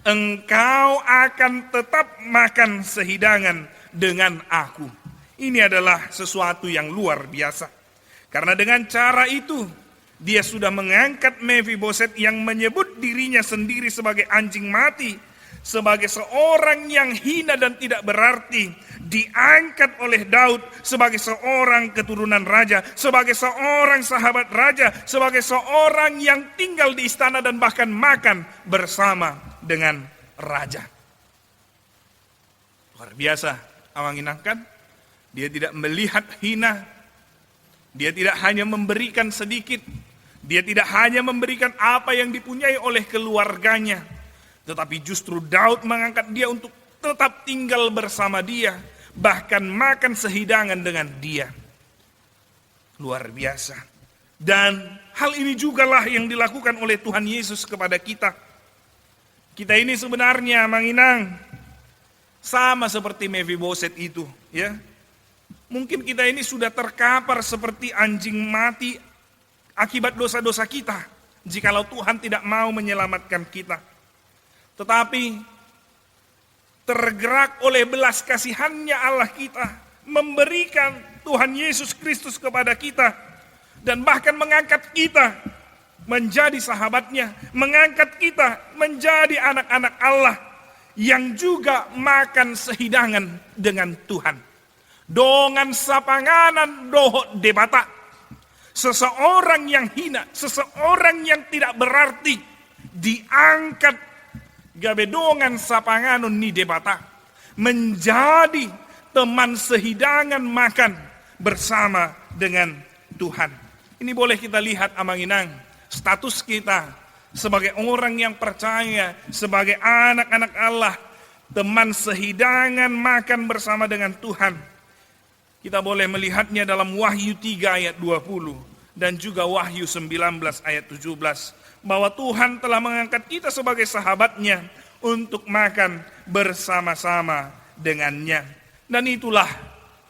"Engkau akan tetap makan sehidangan dengan aku." Ini adalah sesuatu yang luar biasa. Karena dengan cara itu, dia sudah mengangkat Mefiboset yang menyebut dirinya sendiri sebagai anjing mati, sebagai seorang yang hina dan tidak berarti, diangkat oleh Daud sebagai seorang keturunan raja, sebagai seorang sahabat raja, sebagai seorang yang tinggal di istana dan bahkan makan bersama dengan raja. Luar biasa, Amanginang kan? Dia tidak melihat hina. Dia tidak hanya memberikan sedikit, dia tidak hanya memberikan apa yang dipunyai oleh keluarganya, tetapi justru Daud mengangkat dia untuk tetap tinggal bersama dia, bahkan makan sehidangan dengan dia. Luar biasa. Dan hal ini jugalah yang dilakukan oleh Tuhan Yesus kepada kita. Kita ini sebenarnya, Manginang, sama seperti Mefiboset itu, ya. Mungkin kita ini sudah terkapar seperti anjing mati akibat dosa-dosa kita, jikalau Tuhan tidak mau menyelamatkan kita. Tetapi tergerak oleh belas kasihannya Allah kita, memberikan Tuhan Yesus Kristus kepada kita, dan bahkan mengangkat kita menjadi sahabatnya, mengangkat kita menjadi anak-anak Allah yang juga makan sehidangan dengan Tuhan. Dongan sapanganan dohot debata. Seseorang yang hina, seseorang yang tidak berarti, diangkat gabe dongan sapanganon ni debata, menjadi teman sehidangan makan bersama dengan Tuhan. Ini boleh kita lihat, Amanginang, status kita sebagai orang yang percaya, sebagai anak-anak Allah, teman sehidangan makan bersama dengan Tuhan. Kita boleh melihatnya dalam Wahyu 3 ayat 20 dan juga Wahyu 19 ayat 17. bahwa Tuhan telah mengangkat kita sebagai sahabatnya untuk makan bersama-sama dengannya. Dan itulah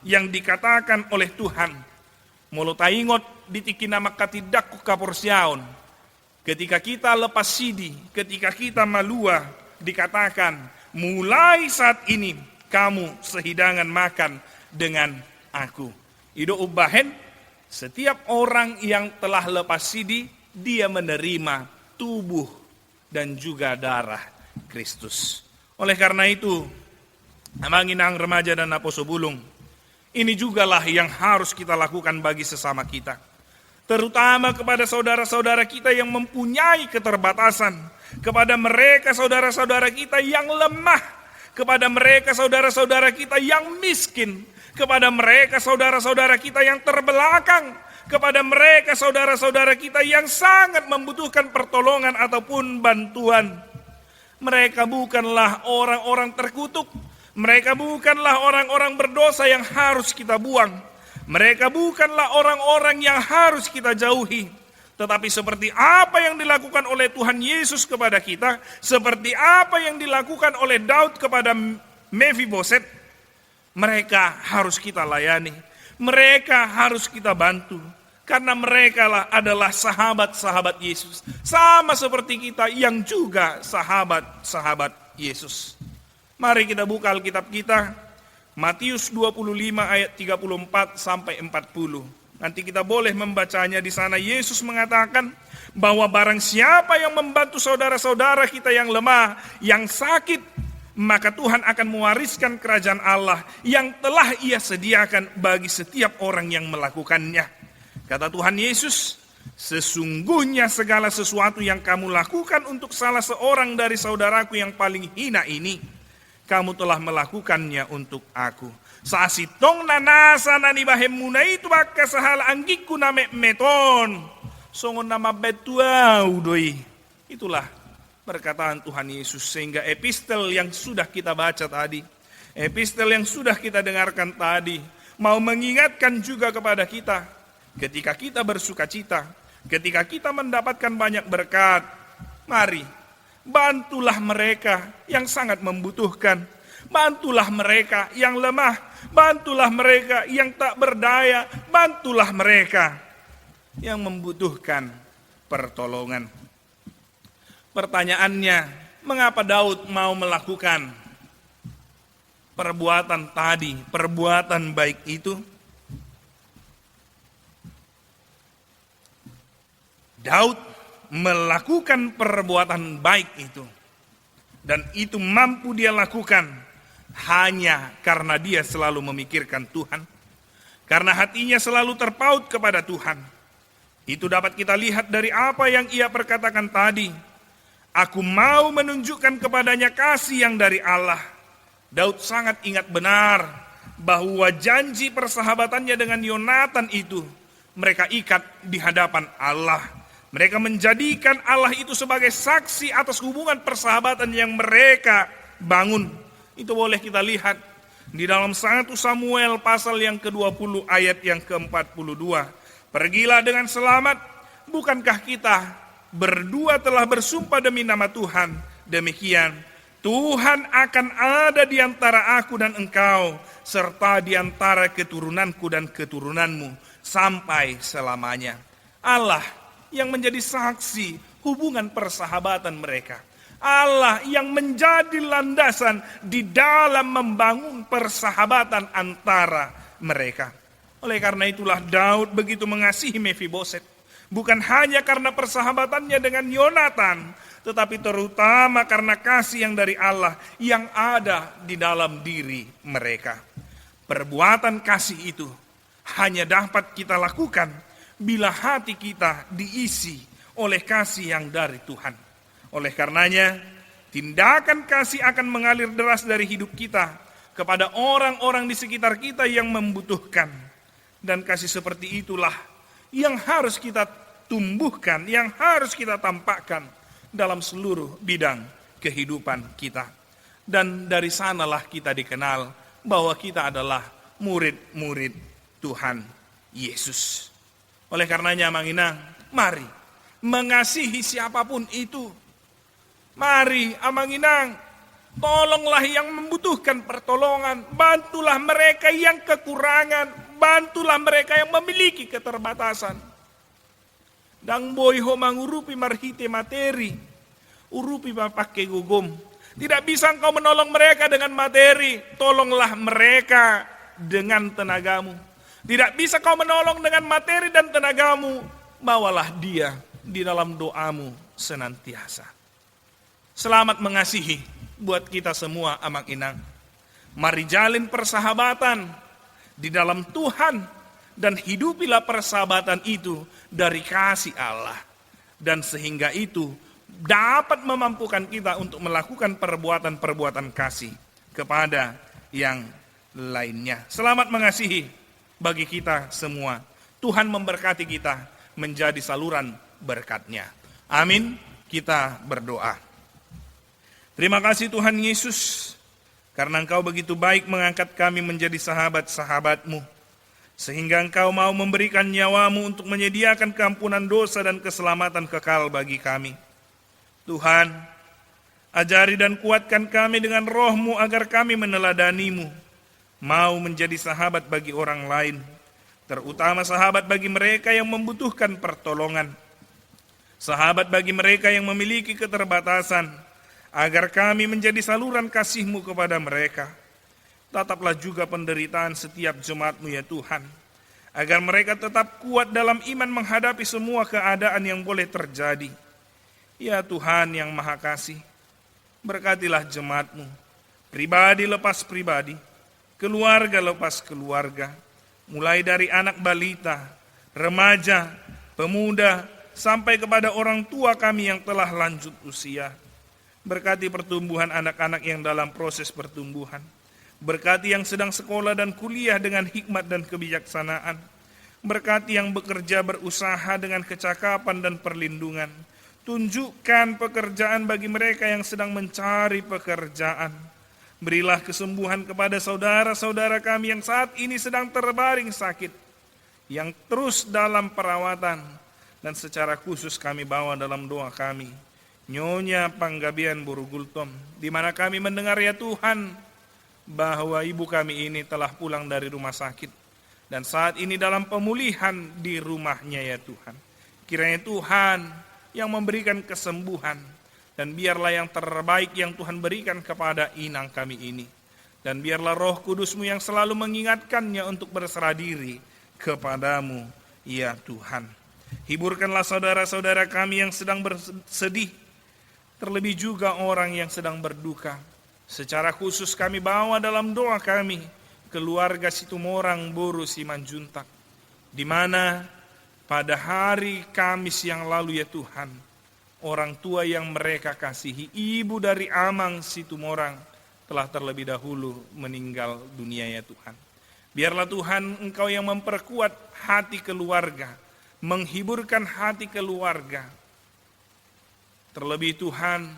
yang dikatakan oleh Tuhan. Molo taingot ditikina makatidak kaporsiaon. Ketika kita lepas sidi, ketika kita malua, dikatakan, mulai saat ini kamu sehidangan makan dengan aku. Ido ubahen, setiap orang yang telah lepas sidi, dia menerima tubuh dan juga darah Kristus. Oleh karena itu, amanginang remaja dan aposo bulung, ini jugalah yang harus kita lakukan bagi sesama kita. Terutama kepada saudara-saudara kita yang mempunyai keterbatasan, kepada mereka saudara-saudara kita yang lemah, kepada mereka saudara-saudara kita yang miskin, kepada mereka saudara-saudara kita yang terbelakang, kepada mereka saudara-saudara kita yang sangat membutuhkan pertolongan ataupun bantuan. Mereka bukanlah orang-orang terkutuk, mereka bukanlah orang-orang berdosa yang harus kita buang, mereka bukanlah orang-orang yang harus kita jauhi. Tetapi seperti apa yang dilakukan oleh Tuhan Yesus kepada kita, seperti apa yang dilakukan oleh Daud kepada Mephiboset, mereka harus kita layani, mereka harus kita bantu. Karena mereka adalah sahabat-sahabat Yesus. Sama seperti kita yang juga sahabat-sahabat Yesus. Mari kita buka Alkitab kita. Matius 25 ayat 34 sampai 40. Nanti kita boleh membacanya di sana. Yesus mengatakan bahwa barang siapa yang membantu saudara-saudara kita yang lemah, yang sakit, maka Tuhan akan mewariskan kerajaan Allah yang telah Ia sediakan bagi setiap orang yang melakukannya. Kata Tuhan Yesus, sesungguhnya segala sesuatu yang kamu lakukan untuk salah seorang dari saudaraku yang paling hina ini, kamu telah melakukannya untuk aku. Saasitong nanasa nani bahem muna itu baka sahala anggiku name meton. Songon nama betuau doi. Itulah perkataan Tuhan Yesus. Sehingga epistel yang sudah kita baca tadi, epistel yang sudah kita dengarkan tadi, mau mengingatkan juga kepada kita, ketika kita bersuka cita, ketika kita mendapatkan banyak berkat, mari bantulah mereka yang sangat membutuhkan. Bantulah mereka yang lemah. Bantulah mereka yang tak berdaya. Bantulah mereka yang membutuhkan pertolongan. Pertanyaannya, mengapa Daud mau melakukan perbuatan tadi, perbuatan baik itu? Daud melakukan perbuatan baik itu, dan itu mampu dia lakukan hanya karena dia selalu memikirkan Tuhan, karena hatinya selalu terpaut kepada Tuhan. Itu dapat kita lihat dari apa yang ia perkatakan tadi. Aku mau menunjukkan kepadanya kasih yang dari Allah. Daud sangat ingat benar bahwa janji persahabatannya dengan Yonatan itu mereka ikat di hadapan Allah. Mereka menjadikan Allah itu sebagai saksi atas hubungan persahabatan yang mereka bangun. Itu boleh kita lihat di dalam 1 Samuel pasal yang ke-20 ayat yang ke-42. Pergilah dengan selamat, bukankah kita berdua telah bersumpah demi nama Tuhan? Demikian, Tuhan akan ada di antara aku dan engkau, serta di antara keturunanku dan keturunanmu, sampai selamanya. Allah yang menjadi saksi hubungan persahabatan mereka. Allah yang menjadi landasan di dalam membangun persahabatan antara mereka. Oleh karena itulah Daud begitu mengasihi Mephiboset. Bukan hanya karena persahabatannya dengan Yonatan, tetapi terutama karena kasih yang dari Allah yang ada di dalam diri mereka. Perbuatan kasih itu hanya dapat kita lakukan bila hati kita diisi oleh kasih yang dari Tuhan. Oleh karenanya, tindakan kasih akan mengalir deras dari hidup kita kepada orang-orang di sekitar kita yang membutuhkan. Dan kasih seperti itulah yang harus kita tumbuhkan, yang harus kita tampakkan dalam seluruh bidang kehidupan kita. Dan dari sanalah kita dikenal bahwa kita adalah murid-murid Tuhan Yesus. Oleh karenanya Manginang, mari mengasihi siapapun itu. Mari Amang Inang, tolonglah yang membutuhkan pertolongan, bantulah mereka yang kekurangan, bantulah mereka yang memiliki keterbatasan. Dang boyho mangurupi marhite materi, urupi pakai gugum. Tidak bisa engkau menolong mereka dengan materi, tolonglah mereka dengan tenagamu. Tidak bisa kau menolong dengan materi dan tenagamu, bawalah dia di dalam doamu senantiasa. Selamat mengasihi buat kita semua Amang Inang. Mari jalin persahabatan di dalam Tuhan dan hidupilah persahabatan itu dari kasih Allah. Dan sehingga itu dapat memampukan kita untuk melakukan perbuatan-perbuatan kasih kepada yang lainnya. Selamat mengasihi bagi kita semua. Tuhan memberkati kita menjadi saluran berkat-Nya. Amin. Kita berdoa. Terima kasih Tuhan Yesus, karena Engkau begitu baik mengangkat kami menjadi sahabat-sahabat-Mu, sehingga Engkau mau memberikan nyawa-Mu untuk menyediakan keampunan dosa dan keselamatan kekal bagi kami. Tuhan, ajari dan kuatkan kami dengan Roh-Mu agar kami meneladani-Mu, mau menjadi sahabat bagi orang lain, terutama sahabat bagi mereka yang membutuhkan pertolongan, sahabat bagi mereka yang memiliki keterbatasan, agar kami menjadi saluran kasih-Mu kepada mereka. Tataplah juga penderitaan setiap jemaat-Mu ya Tuhan, agar mereka tetap kuat dalam iman menghadapi semua keadaan yang boleh terjadi. Ya Tuhan yang Maha Kasih, berkatilah jemaat-Mu, pribadi lepas pribadi, keluarga lepas keluarga, mulai dari anak balita, remaja, pemuda, sampai kepada orang tua kami yang telah lanjut usia. Berkati pertumbuhan anak-anak yang dalam proses pertumbuhan. Berkati yang sedang sekolah dan kuliah dengan hikmat dan kebijaksanaan. Berkati yang bekerja berusaha dengan kecakapan dan perlindungan. Tunjukkan pekerjaan bagi mereka yang sedang mencari pekerjaan. Berilah kesembuhan kepada saudara-saudara kami yang saat ini sedang terbaring sakit, yang terus dalam perawatan, dan secara khusus kami bawa dalam doa kami Nyonya Panggabian Borugultom, di mana kami mendengar ya Tuhan bahwa ibu kami ini telah pulang dari rumah sakit dan saat ini dalam pemulihan di rumahnya ya Tuhan. Kiranya Tuhan yang memberikan kesembuhan, dan biarlah yang terbaik yang Tuhan berikan kepada inang kami ini, dan biarlah Roh Kudus-Mu yang selalu mengingatkannya untuk berserah diri kepadamu ya Tuhan. Hiburkanlah saudara-saudara kami yang sedang bersedih, terlebih juga orang yang sedang berduka. Secara khusus kami bawa dalam doa kami keluarga Situmorang Boru Simanjuntak, di mana pada hari Kamis yang lalu ya Tuhan, orang tua yang mereka kasihi, ibu dari Amang Situmorang, telah terlebih dahulu meninggal dunia ya Tuhan. Biarlah Tuhan Engkau yang memperkuat hati keluarga, menghiburkan hati keluarga. Terlebih Tuhan,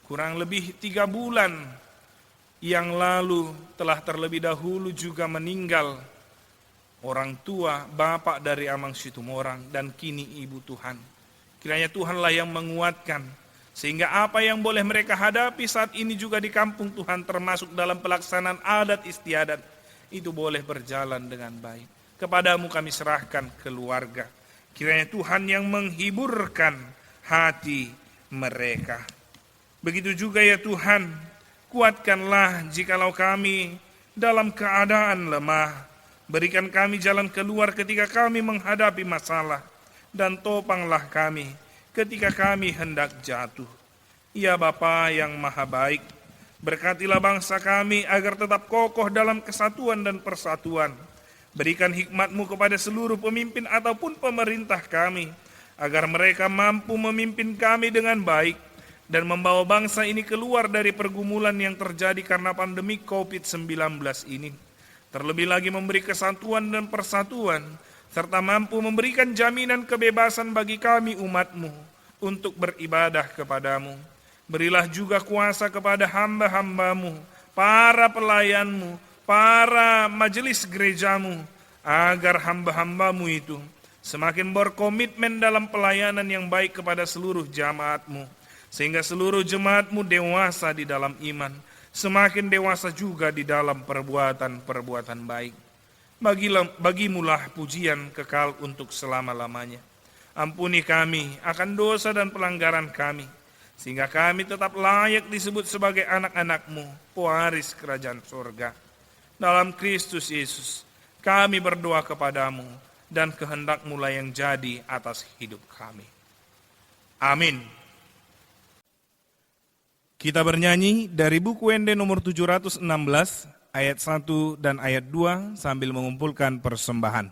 kurang lebih 3 bulan yang lalu telah terlebih dahulu juga meninggal orang tua bapak dari Amang Situmorang, dan kini ibu Tuhan. Kiranya Tuhanlah yang menguatkan, sehingga apa yang boleh mereka hadapi saat ini juga di kampung Tuhan, termasuk dalam pelaksanaan adat istiadat, itu boleh berjalan dengan baik. Kepadamu kami serahkan keluarga. Kiranya Tuhan yang menghiburkan hati mereka. Begitu juga ya Tuhan, kuatkanlah jikalau kami dalam keadaan lemah. Berikan kami jalan keluar ketika kami menghadapi masalah, dan topanglah kami ketika kami hendak jatuh. Ya Bapa yang Maha Baik, berkatilah bangsa kami agar tetap kokoh dalam kesatuan dan persatuan. Berikan hikmat-Mu kepada seluruh pemimpin ataupun pemerintah kami, agar mereka mampu memimpin kami dengan baik dan membawa bangsa ini keluar dari pergumulan yang terjadi karena pandemi COVID-19 ini. Terlebih lagi memberi kesatuan dan persatuan, serta mampu memberikan jaminan kebebasan bagi kami umat-Mu untuk beribadah kepadamu. Berilah juga kuasa kepada hamba-hamba-Mu, para pelayan-Mu, para majelis gereja-Mu, agar hamba-hamba-Mu itu semakin berkomitmen dalam pelayanan yang baik kepada seluruh jemaat-Mu, sehingga seluruh jemaat-Mu dewasa di dalam iman, semakin dewasa juga di dalam perbuatan-perbuatan baik. Bagimulah pujian kekal untuk selama-lamanya. Ampuni kami akan dosa dan pelanggaran kami, sehingga kami tetap layak disebut sebagai anak-anak-Mu, pewaris kerajaan surga. Dalam Kristus Yesus, kami berdoa kepadamu, dan kehendak-Mu lah yang jadi atas hidup kami. Amin. Kita bernyanyi dari buku WND nomor 716, ayat 1 dan ayat 2 sambil mengumpulkan persembahan.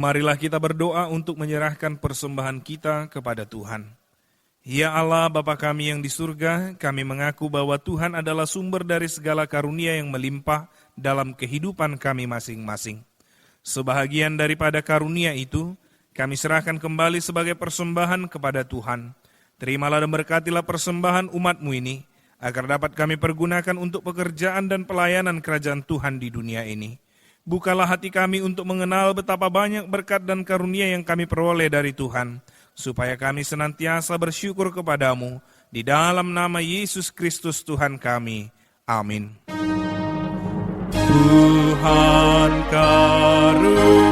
Marilah kita berdoa untuk menyerahkan persembahan kita kepada Tuhan. Ya Allah, Bapa kami yang di surga, kami mengaku bahwa Tuhan adalah sumber dari segala karunia yang melimpah dalam kehidupan kami masing-masing. Sebahagian daripada karunia itu, kami serahkan kembali sebagai persembahan kepada Tuhan. Terimalah dan berkatilah persembahan umat-Mu ini, agar dapat kami pergunakan untuk pekerjaan dan pelayanan kerajaan Tuhan di dunia ini. Bukalah hati kami untuk mengenal betapa banyak berkat dan karunia yang kami peroleh dari Tuhan, supaya kami senantiasa bersyukur kepadamu, di dalam nama Yesus Kristus Tuhan kami. Amin. Tuhan karuniamu,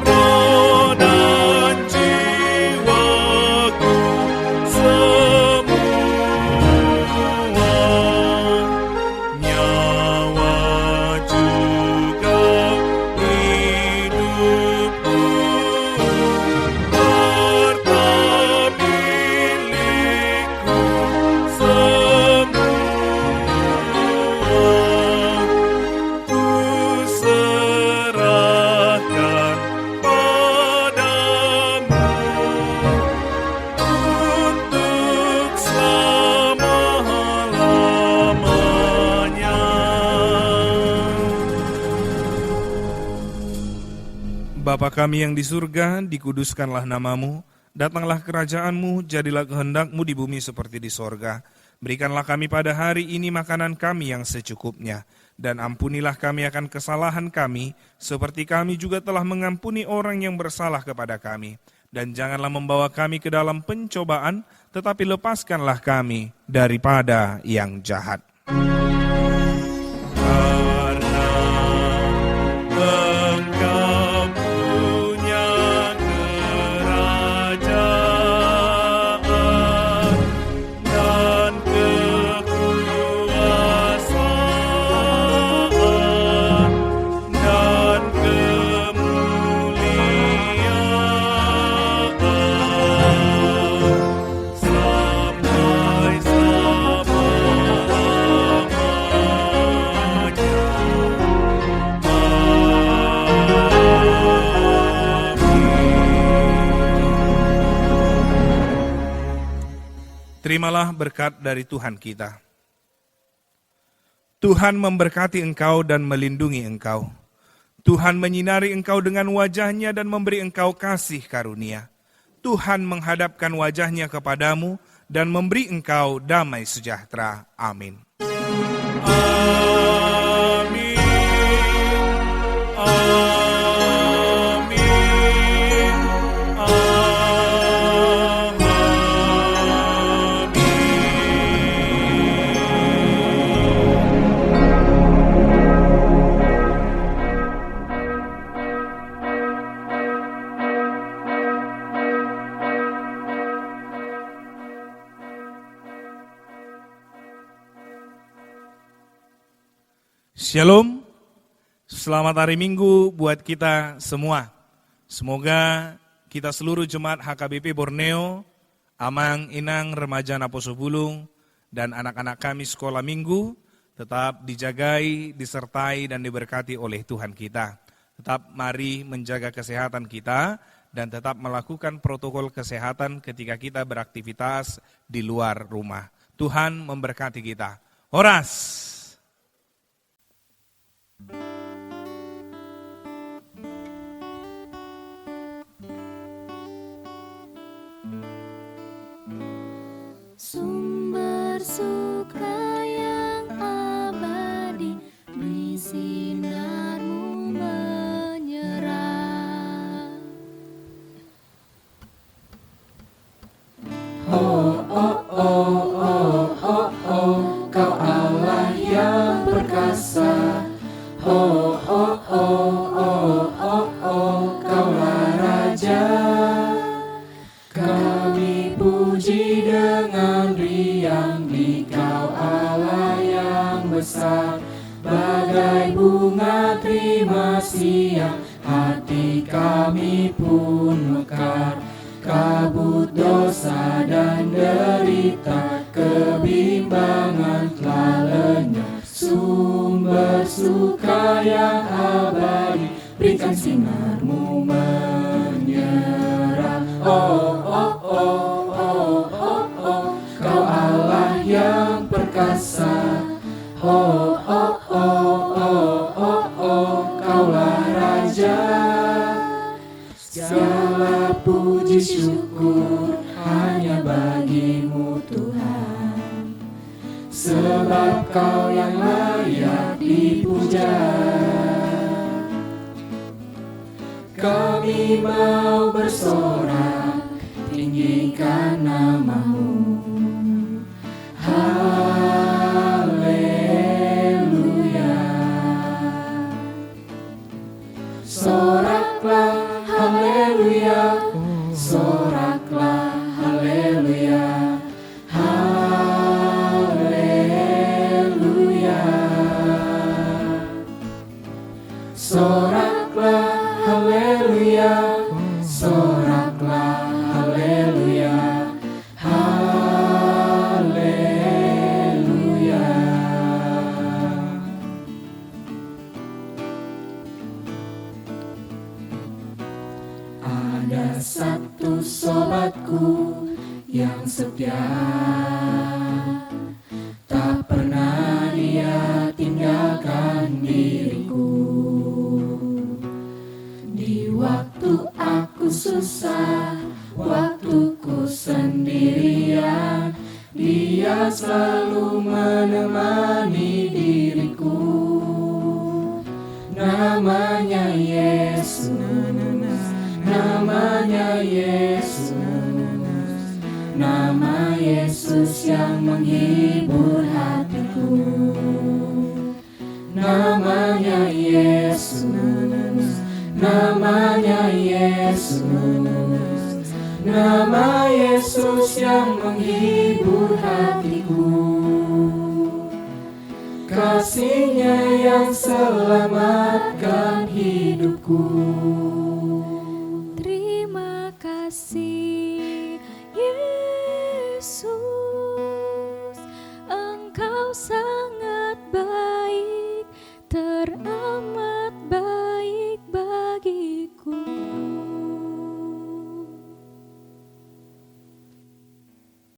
roh dan jiwaku semua, nyawa juga hidupku, harta milikku semua, ku serahkan padamu untuk selama-lamanya. Bapa kami yang di surga, dikuduskanlah namamu, Datanglah kerajaan-Mu, jadilah kehendak-Mu di bumi seperti di sorga. Berikanlah kami pada hari ini makanan kami yang secukupnya, dan ampunilah kami akan kesalahan kami, seperti kami juga telah mengampuni orang yang bersalah kepada kami. Dan janganlah membawa kami ke dalam pencobaan, tetapi lepaskanlah kami daripada yang jahat. Karena Engkau punya kerajaan dan kekuasaan dan kemuliaan sampai Terimalah berkat dari Tuhan kita. Tuhan memberkati engkau dan melindungi engkau. Tuhan menyinari engkau dengan wajahnya dan memberi engkau kasih karunia. Tuhan menghadapkan wajahnya kepadamu dan memberi engkau damai sejahtera. Amin. Amin. Amin. Shalom, selamat hari Minggu buat kita semua. Semoga kita seluruh jemaat HKBP Borneo, Amang, Inang, Remaja Naposo Bulung, dan anak-anak kami sekolah minggu tetap dijagai, disertai, dan diberkati oleh Tuhan kita. Tetap mari menjaga kesehatan kita dan tetap melakukan protokol kesehatan ketika kita beraktivitas di luar rumah. Tuhan memberkati kita. Horas! Sumber suka yang abadi, beri sinar-Mu menyerah. Kau Allah yang perkasa. Kaulah Raja. Kami puji dengan riang di Kau Allah yang besar. Bagai bunga terima siang, hati kami pun mekar. Kabut dosa dan derita, kebimbangan telah lenyap. Sumber suka yang abadi, berikan sinar-Mu menyerah. Kau Allah yang perkasa. Kaulah Raja. Segala puji syukur hanya bagi-Mu Tuhan, sebab Kau yang layak dipuja. Kami mau bersorak, tinggikan nama-Mu. Haleluya. Soraklah haleluya, soraklah haleluya. Haleluya. Soraklah haleluya, soraklah haleluya. Haleluya. Ada satu sobatku yang setia, tak pernah dia tinggalkan diriku. Di waktu aku ku susah, waktuku sendirian, Dia selalu menemani diriku. Namanya Yesus, namanya Yesus, nama Yesus yang menghibur hatiku. Namanya Yesus, namanya Yesus, nama Yesus yang menghibur hatiku. Kasih-Nya yang selamatkan hidupku. Terima kasih Yesus, Engkau sangat baik,